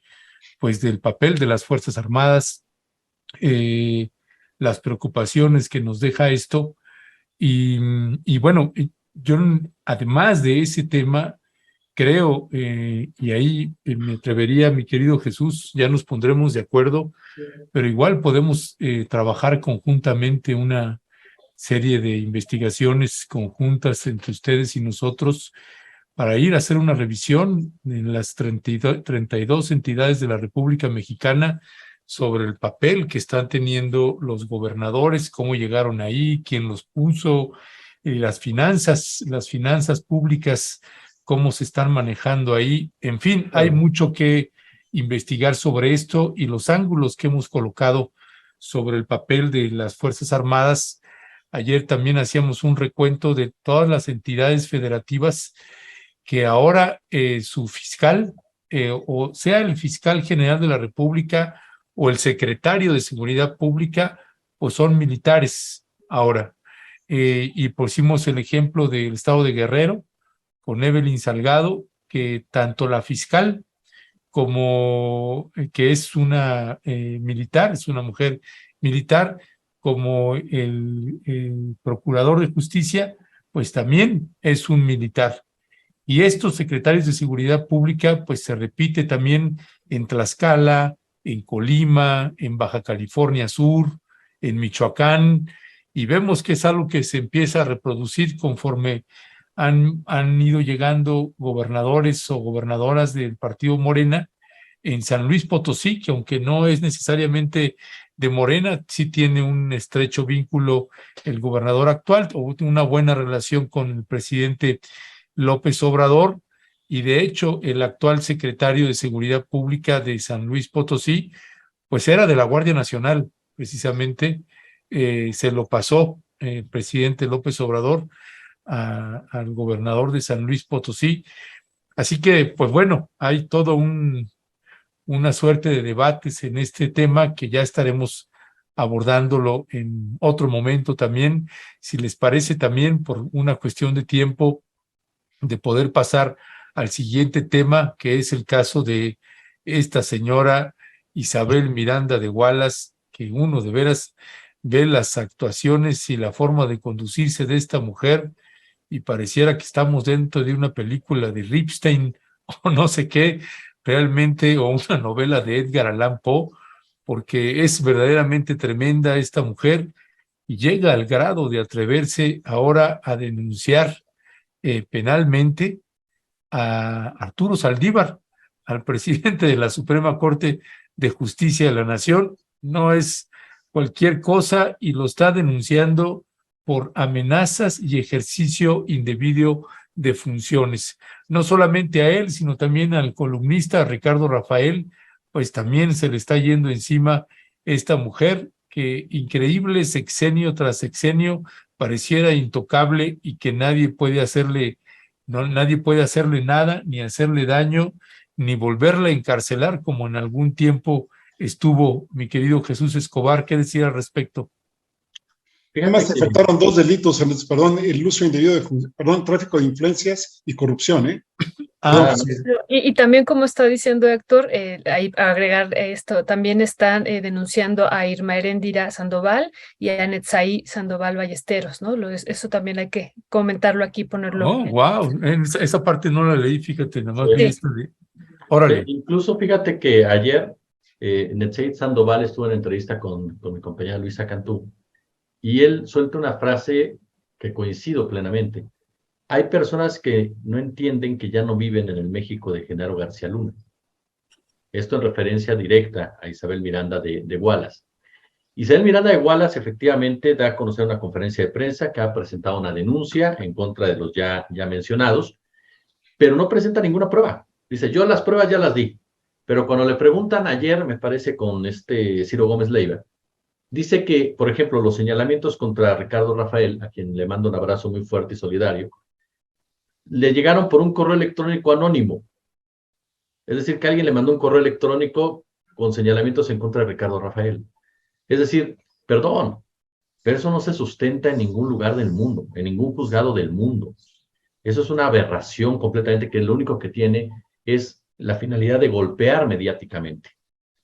pues del papel de las Fuerzas Armadas, las preocupaciones que nos deja esto. Y bueno, yo además de ese tema, creo, y ahí me atrevería, mi querido Jesús, ya nos pondremos de acuerdo, pero igual podemos trabajar conjuntamente una serie de investigaciones conjuntas entre ustedes y nosotros para ir a hacer una revisión en las 32 entidades de la República Mexicana sobre el papel que están teniendo los gobernadores, cómo llegaron ahí, quién los puso, las finanzas públicas, cómo se están manejando ahí. En fin, hay mucho que investigar sobre esto y los ángulos que hemos colocado sobre el papel de las Fuerzas Armadas. Ayer también hacíamos un recuento de todas las entidades federativas que ahora su fiscal, o sea el fiscal general de la República o el secretario de Seguridad Pública, pues son militares ahora. Y pusimos el ejemplo del estado de Guerrero con Evelyn Salgado, que tanto la fiscal como que es una militar, es una mujer militar, como el procurador de justicia, pues también es un militar. Y estos secretarios de Seguridad Pública, pues se repite también en Tlaxcala, en Colima, en Baja California Sur, en Michoacán, y vemos que es algo que se empieza a reproducir conforme han ido llegando gobernadores o gobernadoras del partido Morena en San Luis Potosí, que aunque no es necesariamente de Morena, sí tiene un estrecho vínculo el gobernador actual, o una buena relación con el presidente López Obrador, y de hecho el actual secretario de Seguridad Pública de San Luis Potosí, pues era de la Guardia Nacional, precisamente, se lo pasó el presidente López Obrador al gobernador de San Luis Potosí. Así que, pues bueno, hay todo una suerte de debates en este tema que ya estaremos abordándolo en otro momento también, si les parece también por una cuestión de tiempo, de poder pasar al siguiente tema, que es el caso de esta señora Isabel Miranda de Wallace, que uno de veras ve las actuaciones y la forma de conducirse de esta mujer y pareciera que estamos dentro de una película de Ripstein o no sé qué, realmente, o una novela de Edgar Allan Poe, porque es verdaderamente tremenda esta mujer y llega al grado de atreverse ahora a denunciar penalmente a Arturo Saldívar, al presidente de la Suprema Corte de Justicia de la Nación. No es cualquier cosa y lo está denunciando por amenazas y ejercicio indebido de funciones. No solamente a él, sino también al columnista Ricardo Rafael, pues también se le está yendo encima esta mujer que increíble sexenio tras sexenio pareciera intocable y que nadie puede hacerle nada, ni hacerle daño, ni volverla a encarcelar como en algún tiempo estuvo mi querido Jesús Escobar. ¿Qué decir al respecto? Además, se afectaron dos delitos, perdón, el uso indebido tráfico de influencias y corrupción, ¿eh? Sí. Y también, como está diciendo Héctor, ahí agregar esto, también están denunciando a Irma Heréndira Sandoval y a Netzaí Sandoval Ballesteros, ¿no? Eso también hay que comentarlo aquí, ponerlo. Oh, wow, esa parte no la leí, fíjate, nada más vi esto de... Órale. Incluso fíjate que ayer Netzaí Sandoval estuvo en entrevista con mi compañera Luisa Cantú y él suelta una frase que coincido plenamente. Hay personas que no entienden que ya no viven en el México de Genaro García Luna. Esto en referencia directa a Isabel Miranda de Wallace. Isabel Miranda de Wallace efectivamente da a conocer una conferencia de prensa que ha presentado una denuncia en contra de los ya mencionados, pero no presenta ninguna prueba. Dice, yo las pruebas ya las di, pero cuando le preguntan ayer, me parece con Ciro Gómez Leiva, dice que, por ejemplo, los señalamientos contra Ricardo Rafael, a quien le mando un abrazo muy fuerte y solidario, le llegaron por un correo electrónico anónimo. Es decir, que alguien le mandó un correo electrónico con señalamientos en contra de Ricardo Rafael. Es decir, perdón, pero eso no se sustenta en ningún lugar del mundo, en ningún juzgado del mundo. Eso es una aberración completamente que lo único que tiene es la finalidad de golpear mediáticamente.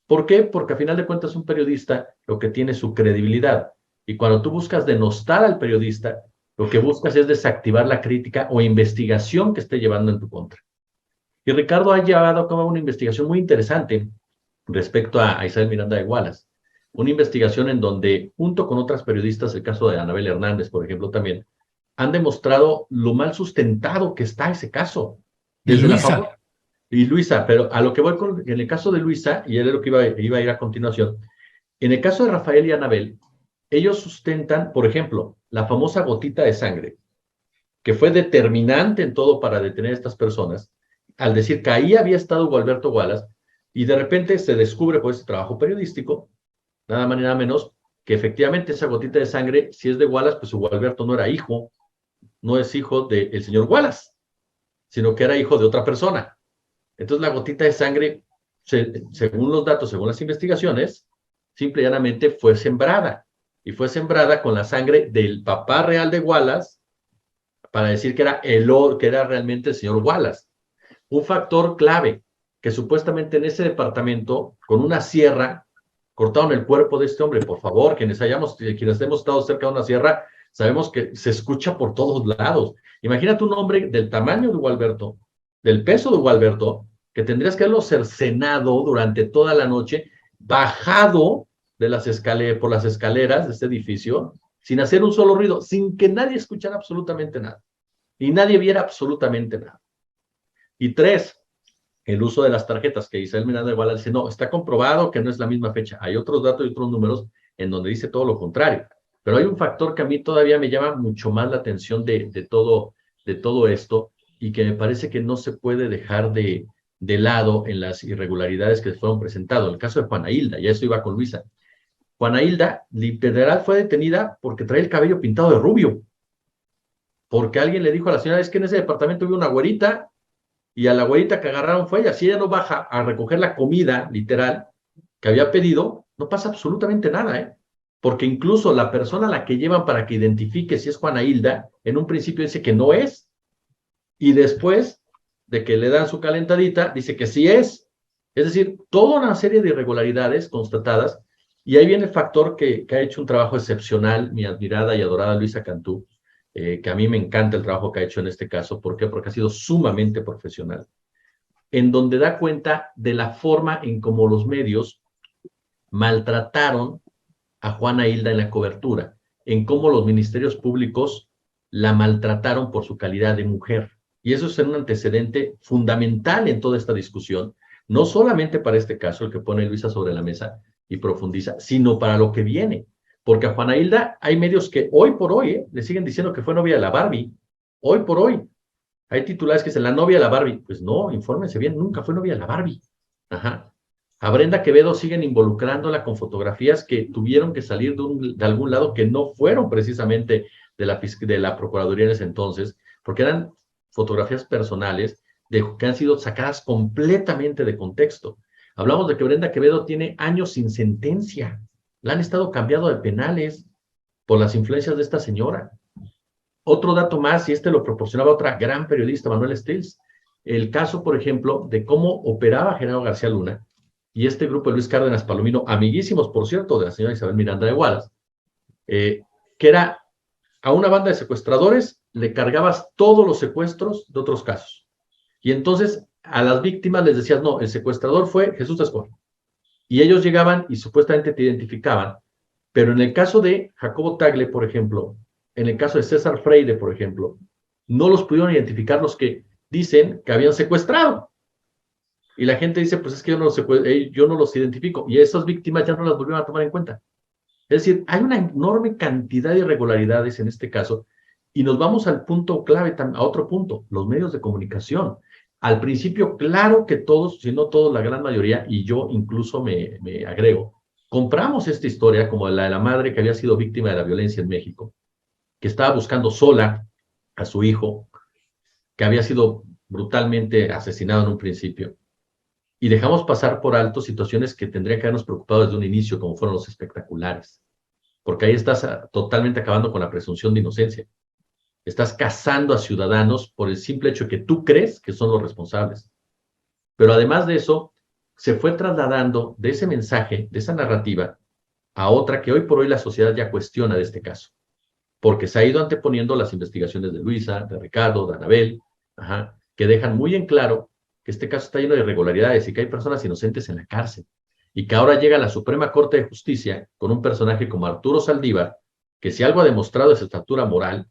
¿Por qué? Porque a final de cuentas un periodista lo que tiene es su credibilidad. Y cuando tú buscas denostar al periodista, lo que buscas es desactivar la crítica o investigación que esté llevando en tu contra. Y Ricardo ha llevado a cabo una investigación muy interesante respecto a Isabel Miranda de Wallace. Una investigación en donde, junto con otras periodistas, el caso de Anabel Hernández, por ejemplo, también, han demostrado lo mal sustentado que está ese caso. Desde Luisa. Luisa, pero a lo que voy en el caso de Luisa, y él es lo que iba a ir a continuación, en el caso de Rafael y Anabel, ellos sustentan, por ejemplo, la famosa gotita de sangre, que fue determinante en todo para detener a estas personas, al decir que ahí había estado Gualberto Wallace, y de repente se descubre por ese trabajo periodístico, nada más ni nada menos, que efectivamente esa gotita de sangre, si es de Wallace, pues su Gualberto no era hijo, no es hijo del señor Wallace, sino que era hijo de otra persona. Entonces la gotita de sangre, según los datos, según las investigaciones, simple y llanamente fue sembrada. Y fue sembrada con la sangre del papá real de Wallace para decir que era realmente el señor Wallace. Un factor clave, que supuestamente en ese departamento, con una sierra, cortaron el cuerpo de este hombre. Por favor, quienes hemos estado cerca de una sierra, sabemos que se escucha por todos lados. Imagínate un hombre del tamaño de Gualberto, del peso de Gualberto, que tendrías que haberlo cercenado durante toda la noche, bajado de por las escaleras de este edificio, sin hacer un solo ruido, sin que nadie escuchara absolutamente nada, y nadie viera absolutamente nada. Y 3, el uso de las tarjetas, que Isabel Miranda de Wallace dice, no, está comprobado que no es la misma fecha. Hay otros datos y otros números en donde dice todo lo contrario. Pero hay un factor que a mí todavía me llama mucho más la atención de todo esto, y que me parece que no se puede dejar de lado en las irregularidades que fueron presentadas. El caso de Juana Hilda, ya eso iba con Luisa. Juana Hilda, literal, fue detenida porque traía el cabello pintado de rubio. Porque alguien le dijo a la señora, es que en ese departamento había una güerita, y a la güerita que agarraron fue ella. Si ella no baja a recoger la comida, literal, que había pedido, no pasa absolutamente nada, ¿eh? Porque incluso la persona a la que llevan para que identifique si es Juana Hilda, en un principio dice que no es, y después de que le dan su calentadita, dice que sí es. Es decir, toda una serie de irregularidades constatadas, y ahí viene el factor que ha hecho un trabajo excepcional, mi admirada y adorada Luisa Cantú, que a mí me encanta el trabajo que ha hecho en este caso. ¿Por qué? Porque ha sido sumamente profesional, en donde da cuenta de la forma en cómo los medios maltrataron a Juana Hilda en la cobertura. en cómo los ministerios públicos la maltrataron por su calidad de mujer. Y eso es un antecedente fundamental en toda esta discusión, no solamente para este caso, el que pone Luisa sobre la mesa y profundiza, sino para lo que viene. Porque a Juana Hilda hay medios que hoy por hoy le siguen diciendo que fue novia de la Barbie. Hoy por hoy. Hay titulares que dicen la novia de la Barbie. Pues no, infórmense bien, nunca fue novia de la Barbie. Ajá. A Brenda Quevedo siguen involucrándola con fotografías que tuvieron que salir de algún lado que no fueron precisamente de la Procuraduría en ese entonces, porque eran fotografías personales que han sido sacadas completamente de contexto. Hablamos de que Brenda Quevedo tiene años sin sentencia. La han estado cambiando de penales por las influencias de esta señora. Otro dato más, y este lo proporcionaba otra gran periodista, Manuel Stills, el caso, por ejemplo, de cómo operaba Genaro García Luna y este grupo de Luis Cárdenas Palomino, amiguísimos, por cierto, de la señora Isabel Miranda de Wallace, que era a una banda de secuestradores, le cargabas todos los secuestros de otros casos. Y entonces a las víctimas les decías, no, el secuestrador fue Jesús Escobar. Y ellos llegaban y supuestamente te identificaban, pero en el caso de Jacobo Tagle, por ejemplo, en el caso de César Freire, por ejemplo, no los pudieron identificar los que dicen que habían secuestrado. Y la gente dice, pues es que yo no los identifico. Y esas víctimas ya no las volvieron a tomar en cuenta. Es decir, hay una enorme cantidad de irregularidades en este caso. Y nos vamos al punto clave, a otro punto, los medios de comunicación. Al principio, claro que todos, si no todos, la gran mayoría, y yo incluso me agrego, compramos esta historia como la de la madre que había sido víctima de la violencia en México, que estaba buscando sola a su hijo, que había sido brutalmente asesinado en un principio, y dejamos pasar por alto situaciones que tendrían que habernos preocupado desde un inicio, como fueron los espectaculares, porque ahí estás totalmente acabando con la presunción de inocencia. Estás cazando a ciudadanos por el simple hecho de que tú crees que son los responsables. Pero además de eso, se fue trasladando de ese mensaje, de esa narrativa, a otra que hoy por hoy la sociedad ya cuestiona de este caso, porque se ha ido anteponiendo las investigaciones de Luisa, de Ricardo, de Anabel, que dejan muy en claro que este caso está lleno de irregularidades y que hay personas inocentes en la cárcel, y que ahora llega a la Suprema Corte de Justicia con un personaje como Arturo Saldívar, que si algo ha demostrado es estatura moral,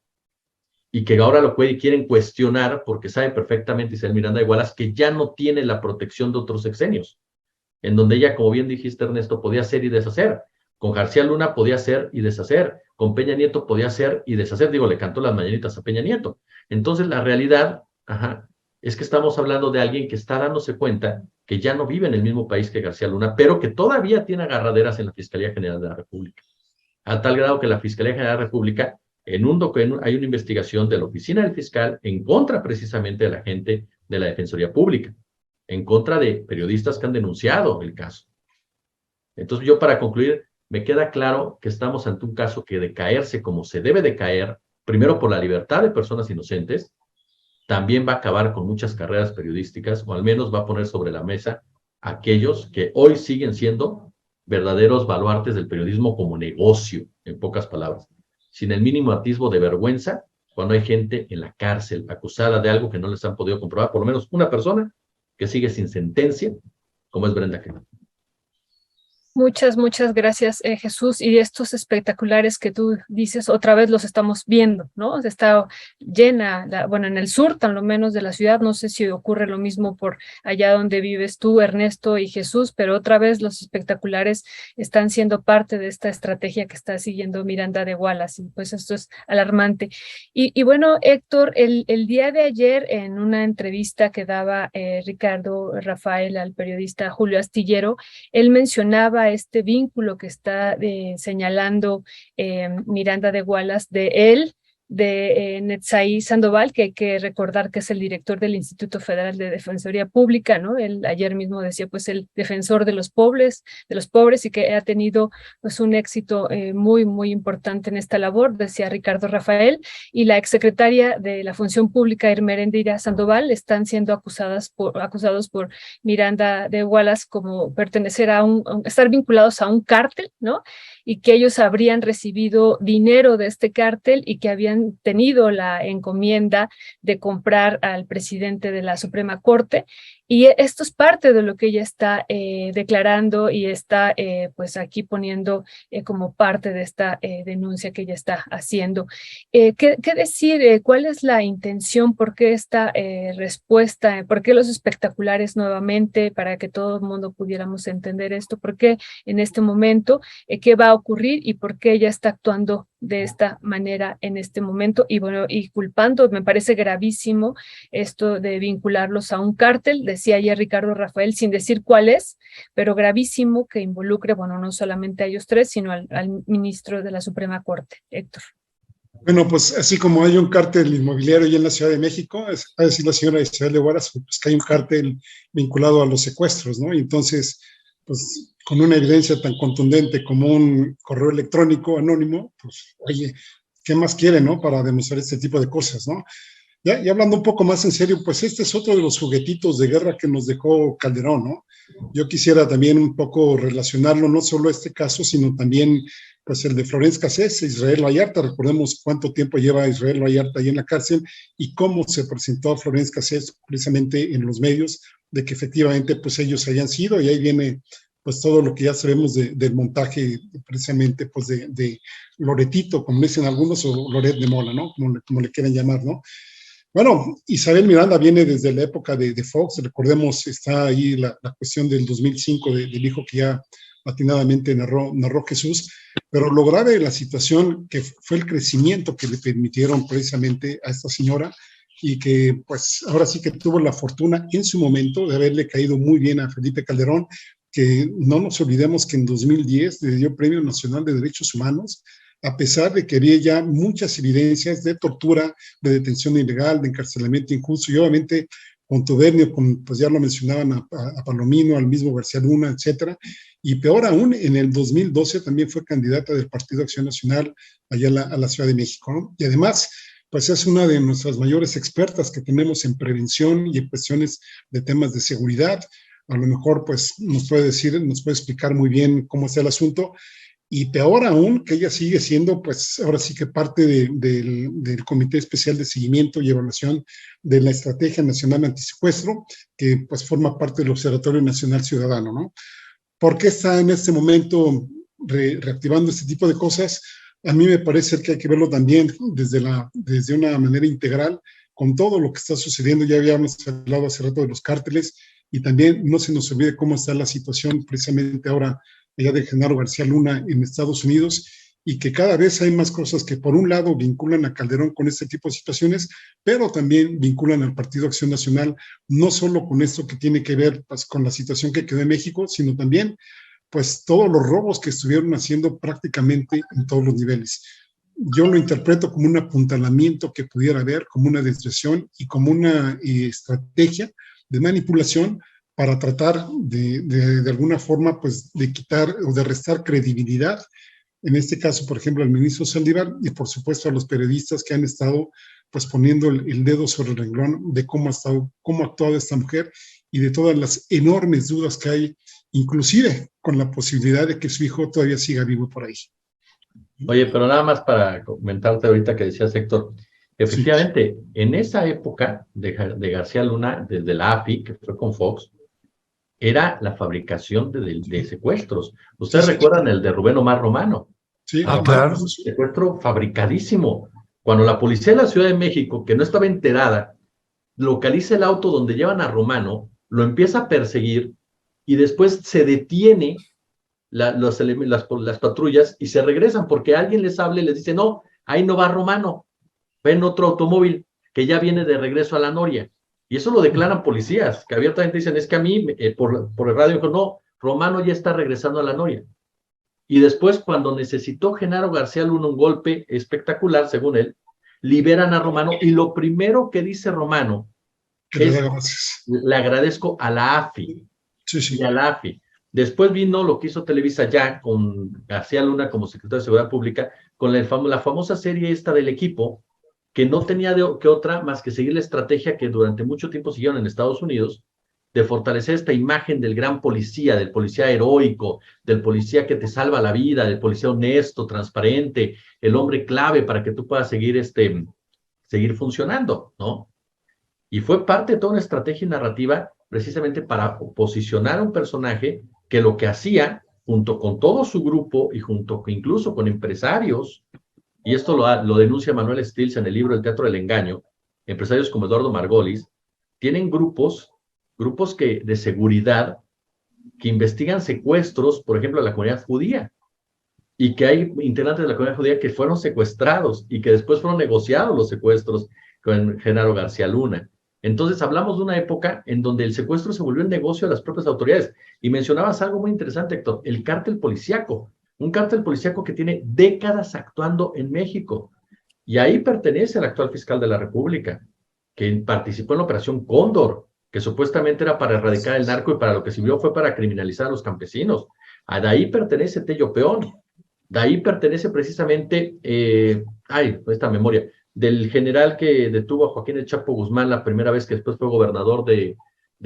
y que ahora quieren cuestionar porque sabe perfectamente Isabel Miranda de Wallace que ya no tiene la protección de otros sexenios, en donde ella, como bien dijiste, Ernesto, podía hacer y deshacer. Con García Luna podía hacer y deshacer. Con Peña Nieto podía hacer y deshacer. Digo, le cantó las mañanitas a Peña Nieto. Entonces, la realidad es que estamos hablando de alguien que está dándose cuenta que ya no vive en el mismo país que García Luna, pero que todavía tiene agarraderas en la Fiscalía General de la República. A tal grado que la Fiscalía General de la República, hay una investigación de la Oficina del Fiscal en contra precisamente de la gente de la Defensoría Pública, en contra de periodistas que han denunciado el caso. Entonces, yo para concluir, me queda claro que estamos ante un caso que de caerse como se debe de caer, primero por la libertad de personas inocentes, también va a acabar con muchas carreras periodísticas, o al menos va a poner sobre la mesa aquellos que hoy siguen siendo verdaderos baluartes del periodismo como negocio, en pocas palabras, sin el mínimo atisbo de vergüenza, cuando hay gente en la cárcel acusada de algo que no les han podido comprobar, por lo menos una persona que sigue sin sentencia, como es Brenda Quevedo. Muchas, muchas gracias, Jesús. Y estos espectaculares que tú dices, otra vez los estamos viendo, ¿no? Está llena, bueno, en el sur, tan lo menos de la ciudad, no sé si ocurre lo mismo por allá donde vives tú, Ernesto y Jesús, pero otra vez los espectaculares están siendo parte de esta estrategia que está siguiendo Miranda de Wallace, y pues esto es alarmante. Y bueno, Héctor, el día de ayer, en una entrevista que daba Ricardo Rafael al periodista Julio Astillero, él mencionaba este vínculo que está señalando Miranda de Wallace de él, de Netzaí Sandoval, que hay que recordar que es el director del Instituto Federal de Defensoría Pública, ¿no? Él ayer mismo decía, pues, el defensor de los pobres, y que ha tenido, pues, un éxito muy, muy importante en esta labor, decía Ricardo Rafael, y la exsecretaria de la Función Pública, Ermeréndira Sandoval, están siendo acusados por Miranda de Wallace como pertenecer estar vinculados a un cártel, ¿no? Y que ellos habrían recibido dinero de este cártel y que habían tenido la encomienda de comprar al presidente de la Suprema Corte, Y esto es parte de lo que ella está declarando y está pues aquí poniendo como parte de esta denuncia que ella está haciendo. ¿Qué decir? ¿Cuál es la intención? ¿Por qué esta respuesta? ¿Por qué los espectaculares nuevamente? Para que todo el mundo pudiéramos entender esto. ¿Por qué en este momento? ¿Qué va a ocurrir? ¿Y por qué ella está actuando de esta manera en este momento? Y bueno, y culpando, me parece gravísimo esto de vincularlos a un cártel, decía ayer Ricardo Rafael, sin decir cuál es, pero gravísimo que involucre, bueno, no solamente a ellos tres, sino al ministro de la Suprema Corte, Héctor. Bueno, pues así como hay un cártel inmobiliario ya en la Ciudad de México, va a decir la señora Isabel de Guaras, pues que hay un cártel vinculado a los secuestros, ¿no? Y entonces, pues con una evidencia tan contundente como un correo electrónico anónimo, pues oye, ¿qué más quiere, no? Para demostrar este tipo de cosas, ¿no? Ya hablando un poco más en serio, pues este es otro de los juguetitos de guerra que nos dejó Calderón, ¿no? Yo quisiera también un poco relacionarlo, no solo a este caso, sino también pues el de Florence Cassés, Israel Vallarta. Recordemos cuánto tiempo lleva Israel Vallarta ahí en la cárcel y cómo se presentó a Florence Cassés precisamente en los medios de que efectivamente pues ellos hayan sido, y ahí viene pues todo lo que ya sabemos del montaje precisamente pues de Loretito, como dicen algunos, o Loret de Mola, ¿no? Como le quieren llamar, ¿no? Bueno, Isabel Miranda viene desde la época de Fox, recordemos, está ahí la cuestión del 2005 del hijo que ya atinadamente narró Jesús, pero lo grave de la situación que fue el crecimiento que le permitieron precisamente a esta señora, y que pues ahora sí que tuvo la fortuna en su momento de haberle caído muy bien a Felipe Calderón, que no nos olvidemos que en 2010 le dio Premio Nacional de Derechos Humanos, a pesar de que había ya muchas evidencias de tortura, de detención ilegal, de encarcelamiento injusto, y obviamente contubernio, pues ya lo mencionaban a Palomino, al mismo García Luna, etcétera. Y peor aún, en el 2012 también fue candidata del Partido Acción Nacional allá a la Ciudad de México, ¿no? Y además, pues es una de nuestras mayores expertas que tenemos en prevención y en cuestiones de temas de seguridad. A lo mejor, pues, nos puede explicar muy bien cómo está el asunto. Y peor aún, que ella sigue siendo, pues, ahora sí que parte del Comité Especial de Seguimiento y Evaluación de la Estrategia Nacional Antisecuestro, que pues forma parte del Observatorio Nacional Ciudadano, ¿no? ¿Por qué está en este momento reactivando este tipo de cosas? A mí me parece que hay que verlo también desde una manera integral, con todo lo que está sucediendo. Ya habíamos hablado hace rato de los cárteles, y también no se nos olvide cómo está la situación precisamente ahora allá de Genaro García Luna en Estados Unidos, y que cada vez hay más cosas que por un lado vinculan a Calderón con este tipo de situaciones, pero también vinculan al Partido Acción Nacional, no solo con esto que tiene que ver pues, con la situación que quedó en México, sino también pues todos los robos que estuvieron haciendo prácticamente en todos los niveles. Yo lo interpreto como un apuntalamiento que pudiera haber, como una desviación y como una estrategia de manipulación para tratar de alguna forma pues de quitar o de restar credibilidad, en este caso, por ejemplo, al ministro Saldívar, y por supuesto a los periodistas que han estado pues poniendo el dedo sobre el renglón de cómo ha actuado esta mujer, y de todas las enormes dudas que hay, inclusive con la posibilidad de que su hijo todavía siga vivo por ahí. Oye, pero nada más para comentarte ahorita que decías, Héctor, efectivamente, sí. En esa época de García Luna, desde la AFI, que fue con Fox, era la fabricación de secuestros. ¿Ustedes recuerdan el de Rubén Omar Romano? Sí, claro. Un secuestro fabricadísimo. Cuando la policía de la Ciudad de México, que no estaba enterada, localiza el auto donde llevan a Romano, lo empieza a perseguir y después se detiene las patrullas y se regresan porque alguien les habla y les dice, no, ahí no va Romano, ven otro automóvil que ya viene de regreso a la Noria. Y eso lo declaran policías, que abiertamente dicen, es que a mí, por el radio dijo, no, Romano ya está regresando a la Noria. Y después, cuando necesitó Genaro García Luna un golpe espectacular, según él, liberan a Romano, y lo primero que dice Romano es, le agradezco a la AFI, y a la AFI. Después vino lo que hizo Televisa ya con García Luna como secretario de Seguridad Pública, con la famosa serie esta del Equipo, que no tenía que otra más que seguir la estrategia que durante mucho tiempo siguieron en Estados Unidos, de fortalecer esta imagen del gran policía, del policía heroico, del policía que te salva la vida, del policía honesto, transparente, el hombre clave para que tú puedas seguir funcionando, ¿no? Y fue parte de toda una estrategia narrativa precisamente para posicionar a un personaje que lo que hacía, junto con todo su grupo y junto incluso con empresarios, y esto lo denuncia Manuel Stills en el libro El Teatro del Engaño, empresarios como Eduardo Margolis, tienen grupos de seguridad que investigan secuestros, por ejemplo, de la comunidad judía, y que hay integrantes de la comunidad judía que fueron secuestrados y que después fueron negociados los secuestros con Genaro García Luna. Entonces hablamos de una época en donde el secuestro se volvió el negocio de las propias autoridades. Y mencionabas algo muy interesante, Héctor, el cártel policíaco. Un cártel policíaco que tiene décadas actuando en México. Y ahí pertenece el actual fiscal de la República, que participó en la Operación Cóndor, que supuestamente era para erradicar el narco y para lo que sirvió fue para criminalizar a los campesinos. De ahí pertenece Tello Peón. De ahí pertenece precisamente, esta memoria, del general que detuvo a Joaquín El Chapo Guzmán la primera vez que después fue gobernador de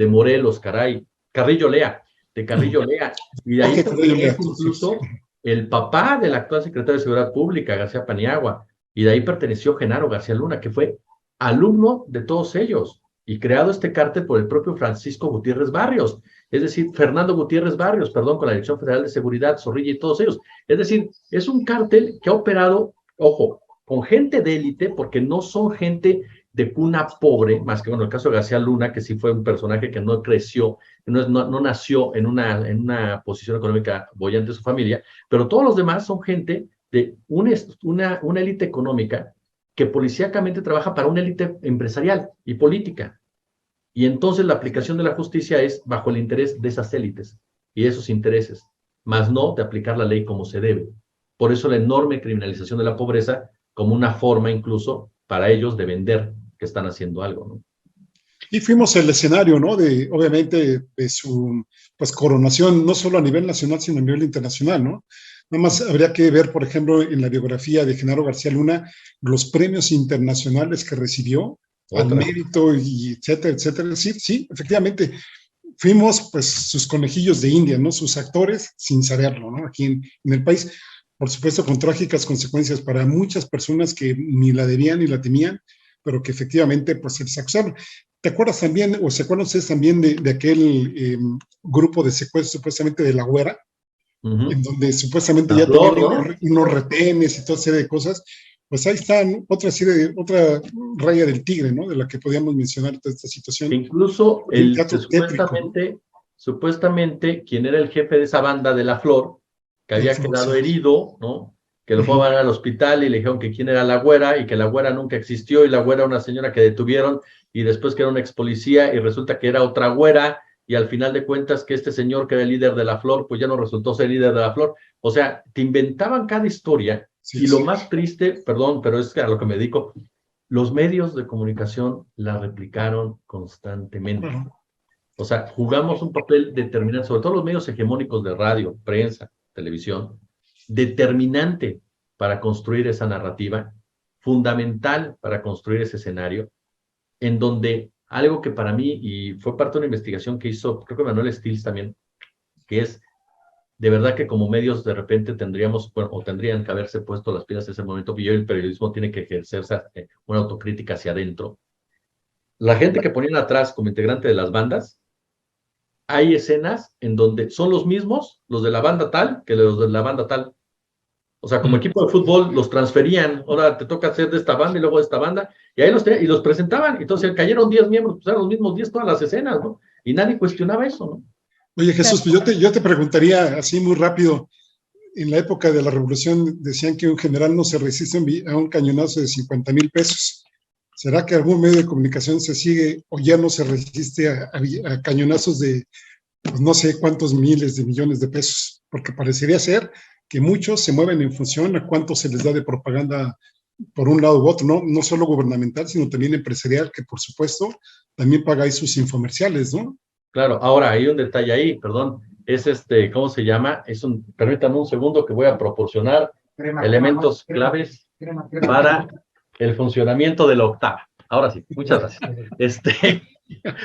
Morelos, Carrillo Lea, de Carrillo Lea. Y de ahí pertenece incluso el papá del actual secretario de Seguridad Pública, García Paniagua, y de ahí perteneció Genaro García Luna, que fue alumno de todos ellos, y creado este cártel por el propio Francisco Gutiérrez Barrios, es decir, Fernando Gutiérrez Barrios, perdón, con la Dirección Federal de Seguridad, Zorrilla y todos ellos. Es decir, es un cártel que ha operado, ojo, con gente de élite, porque no son gente de cuna pobre, más que, bueno, el caso de García Luna, que sí fue un personaje que no creció, no nació en una posición económica boyante de su familia, pero todos los demás son gente de una élite económica que policíacamente trabaja para una élite empresarial y política. Y entonces la aplicación de la justicia es bajo el interés de esas élites y de esos intereses, más no de aplicar la ley como se debe. Por eso la enorme criminalización de la pobreza como una forma incluso para ellos de vender que están haciendo algo, ¿no? Y fuimos el escenario, ¿no? Obviamente, de su, pues, coronación, no solo a nivel nacional, sino a nivel internacional, ¿no? Nada más habría que ver, por ejemplo, en la biografía de Genaro García Luna, los premios internacionales que recibió al mérito, y etcétera, etcétera. Sí, efectivamente, fuimos, pues, sus conejillos de India, ¿no? Sus actores, sin saberlo, ¿no? Aquí en el país, por supuesto, con trágicas consecuencias para muchas personas que ni la debían ni la temían, pero que efectivamente, pues, se les acusaron. ¿Te acuerdas también, o se acuerdan ustedes también de aquel grupo de secuestro supuestamente de La Güera? En donde supuestamente ya tenían unos retenes y toda serie de cosas? Pues ahí está otra raya del tigre, ¿no? De la que podíamos mencionar toda esta situación. Incluso supuestamente quien era el jefe de esa banda de La Flor, que había quedado herido, ¿no? Que lo fue a ver al hospital y le dijeron que quién era La Güera y que La Güera nunca existió, y La Güera era una señora que detuvieron y después que era una ex policía y resulta que era otra güera, y al final de cuentas que este señor que era el líder de La Flor, pues ya no resultó ser líder de La Flor. O sea, te inventaban cada historia. Y lo más triste, perdón, pero es a lo que me dedico, los medios de comunicación la replicaron constantemente. O sea, jugamos un papel determinante, sobre todo los medios hegemónicos de radio, prensa, televisión, determinante para construir esa narrativa, fundamental para construir ese escenario, en donde algo que para mí, y fue parte de una investigación que hizo, creo que Manuel Stills también, que es de verdad que como medios de repente tendríamos, bueno, o tendrían que haberse puesto las pilas en ese momento, y hoy el periodismo tiene que ejercerse una autocrítica hacia adentro. La gente que ponían atrás como integrante de las bandas, hay escenas en donde son los mismos, los de la banda tal, que los de la banda tal. O sea, como equipo de fútbol los transferían, ahora te toca hacer de esta banda y luego de esta banda, y ahí los presentaban. Entonces cayeron 10 miembros, pues eran los mismos 10 todas las escenas, ¿no? Y nadie cuestionaba eso, ¿no? Oye, Jesús, pues yo te preguntaría así muy rápido, en la época de la Revolución decían que un general no se resiste a un cañonazo de 50,000 pesos. ¿Será que algún medio de comunicación se sigue o ya no se resiste a cañonazos de, pues, no sé cuántos miles de millones de pesos? Porque parecería ser que muchos se mueven en función a cuánto se les da de propaganda por un lado u otro, no solo gubernamental, sino también empresarial, que por supuesto también paga ahí sus infomerciales, ¿no? Claro, ahora hay un detalle ahí, perdón, es ¿cómo se llama? Permítanme un segundo que voy a proporcionar elementos claves para el funcionamiento de la octava. Ahora sí, muchas gracias.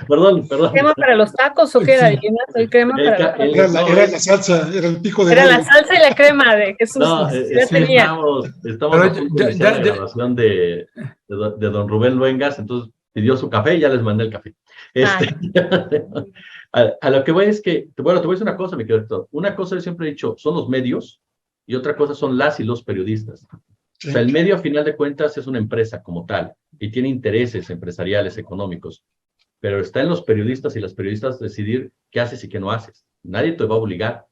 Perdón. ¿Crema para los tacos o qué era? Era la salsa, era el pico de... Era la salsa y la crema de Jesús. No, estamos a punto de iniciar la grabación de don Rubén Luengas, entonces pidió su café y ya les mandé el café. A lo que voy es que, bueno, te voy a decir una cosa, mi querido Héctor. Una cosa yo siempre he dicho, son los medios, y otra cosa son las y los periodistas. Sí. O sea, el medio, a final de cuentas, es una empresa como tal, y tiene intereses empresariales, económicos. Pero está en los periodistas y las periodistas decidir qué haces y qué no haces. Nadie te va a obligar.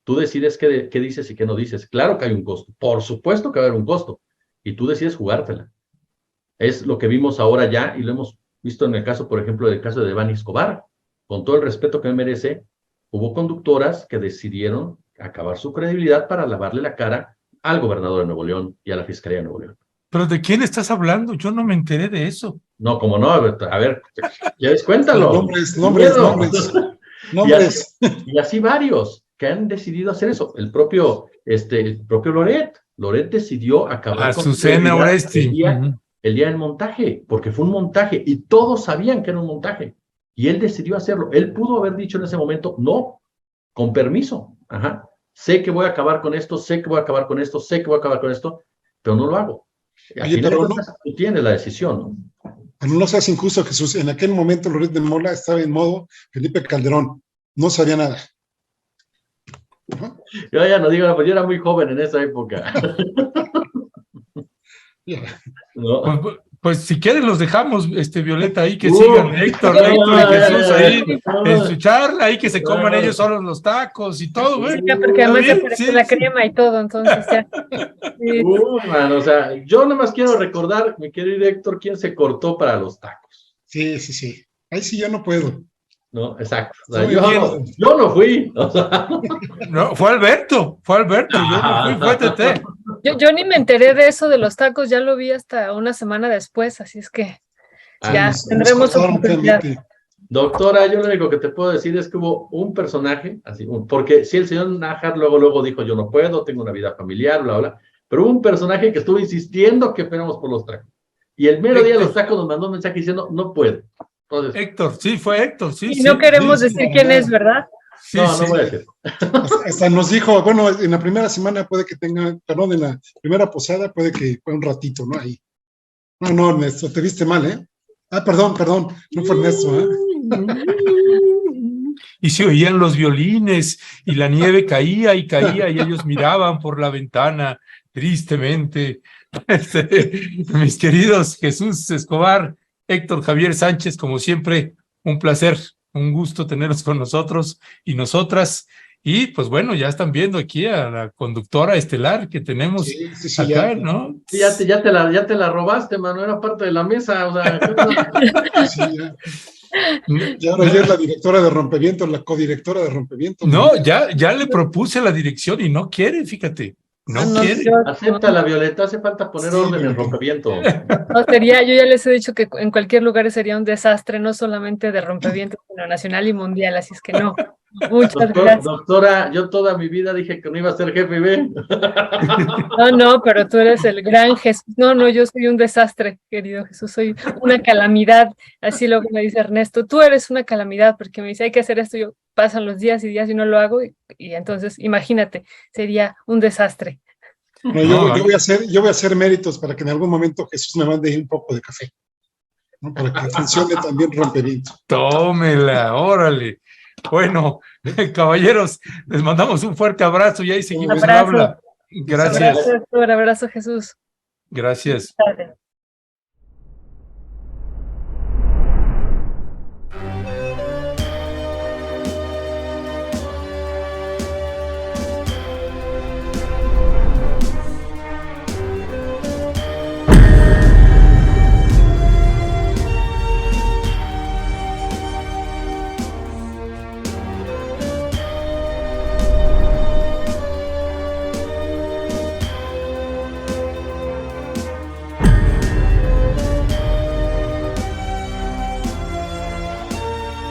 Tú decides qué dices y qué no dices. Claro que hay un costo. Por supuesto que va a haber un costo. Y tú decides jugártela. Es lo que vimos ahora ya, y lo hemos visto en el caso, por ejemplo, del caso de Devani Escobar. Con todo el respeto que me merece, hubo conductoras que decidieron acabar su credibilidad para lavarle la cara al gobernador de Nuevo León y a la Fiscalía de Nuevo León. ¿Pero de quién estás hablando? Yo no me enteré de eso. No, como no, a ver, ya ves, cuéntalo. Nombres. Y así varios que han decidido hacer eso. El propio Loret decidió acabar con Azucena Oresti. el día del montaje, porque fue un montaje y todos sabían que era un montaje. Y él decidió hacerlo. Él pudo haber dicho en ese momento, no, con permiso. Ajá. Sé que voy a acabar con esto, sé que voy a acabar con esto, sé que voy a acabar con esto, pero no lo hago. Oye, pero tú tienes la decisión, ¿no? Pero no seas injusto, Jesús. En aquel momento Loret de Mola estaba en modo Felipe Calderón. No sabía nada. Yo ya no digo, pues yo era muy joven en esa época. ¿No? Pues si quieren los dejamos, Violeta, ahí que sigan Héctor y Jesús ahí en su charla, ahí que se coman ellos solos los tacos y todo, güey. Sí, porque además ya aparece la crema y todo, entonces ya. Sí. Man, o sea, yo nada más quiero recordar, mi querido Héctor, quién se cortó para los tacos. Sí. Ahí sí yo no puedo. No, exacto. O sea, yo no fui. O sea. No, fue Alberto, yo no fui, fue Tete. Yo ni me enteré de eso de los tacos, ya lo vi hasta una semana después, así es que ya tendremos oportunidad. Doctora, yo lo único que te puedo decir es que hubo un personaje, así, porque si el señor Nájar luego dijo, yo no puedo, tengo una vida familiar, bla, bla, pero hubo un personaje que estuvo insistiendo que fuéramos por los tacos. Y el mero día de los tacos nos mandó un mensaje diciendo, no puedo. Entonces, Héctor, sí, fue Héctor, sí. Y no queremos decir quién es, ¿verdad? Sí, no voy a decir. Hasta nos dijo, bueno, en la primera semana puede que tenga, perdón, en la primera posada puede que fue un ratito, ¿no? Ahí. No, Ernesto, te viste mal, ¿eh? Perdón, no fue Ernesto, ¿eh? Y se oían los violines y la nieve caía y ellos miraban por la ventana tristemente. Mis queridos Jesús Escobar, Héctor Javier Sánchez, como siempre, un placer, un gusto tenerlos con nosotros y nosotras. Y pues bueno, ya están viendo aquí a la conductora estelar que tenemos acá, ¿no? Sí, ya te la robaste, mano, era parte de la mesa, o sea. Sí, ya. Y ahora ya es la directora de Rompevientos, la codirectora de Rompevientos. No, ya le propuse la dirección y no quiere, fíjate. No quiere. Acepta la Violeta, hace falta poner orden en Rompeviento. No, yo ya les he dicho que en cualquier lugar sería un desastre, no solamente de Rompevientos, sino nacional y mundial, así es que no. Muchas gracias. Doctora, yo toda mi vida dije que no iba a ser jefe, ¿ve? No, pero tú eres el gran Jesús. No, yo soy un desastre, querido Jesús, soy una calamidad, así lo que me dice Ernesto. Tú eres una calamidad, porque me dice, hay que hacer esto, yo pasan los días y días y no lo hago, y entonces, imagínate, sería un desastre. No, yo voy a hacer méritos para que en algún momento Jesús me mande un poco de café, ¿no? Para que funcione también Rompevientos. Tómela, órale. Bueno, caballeros, les mandamos un fuerte abrazo y ahí seguimos en habla. Gracias. Abrazo, Jesús. Gracias.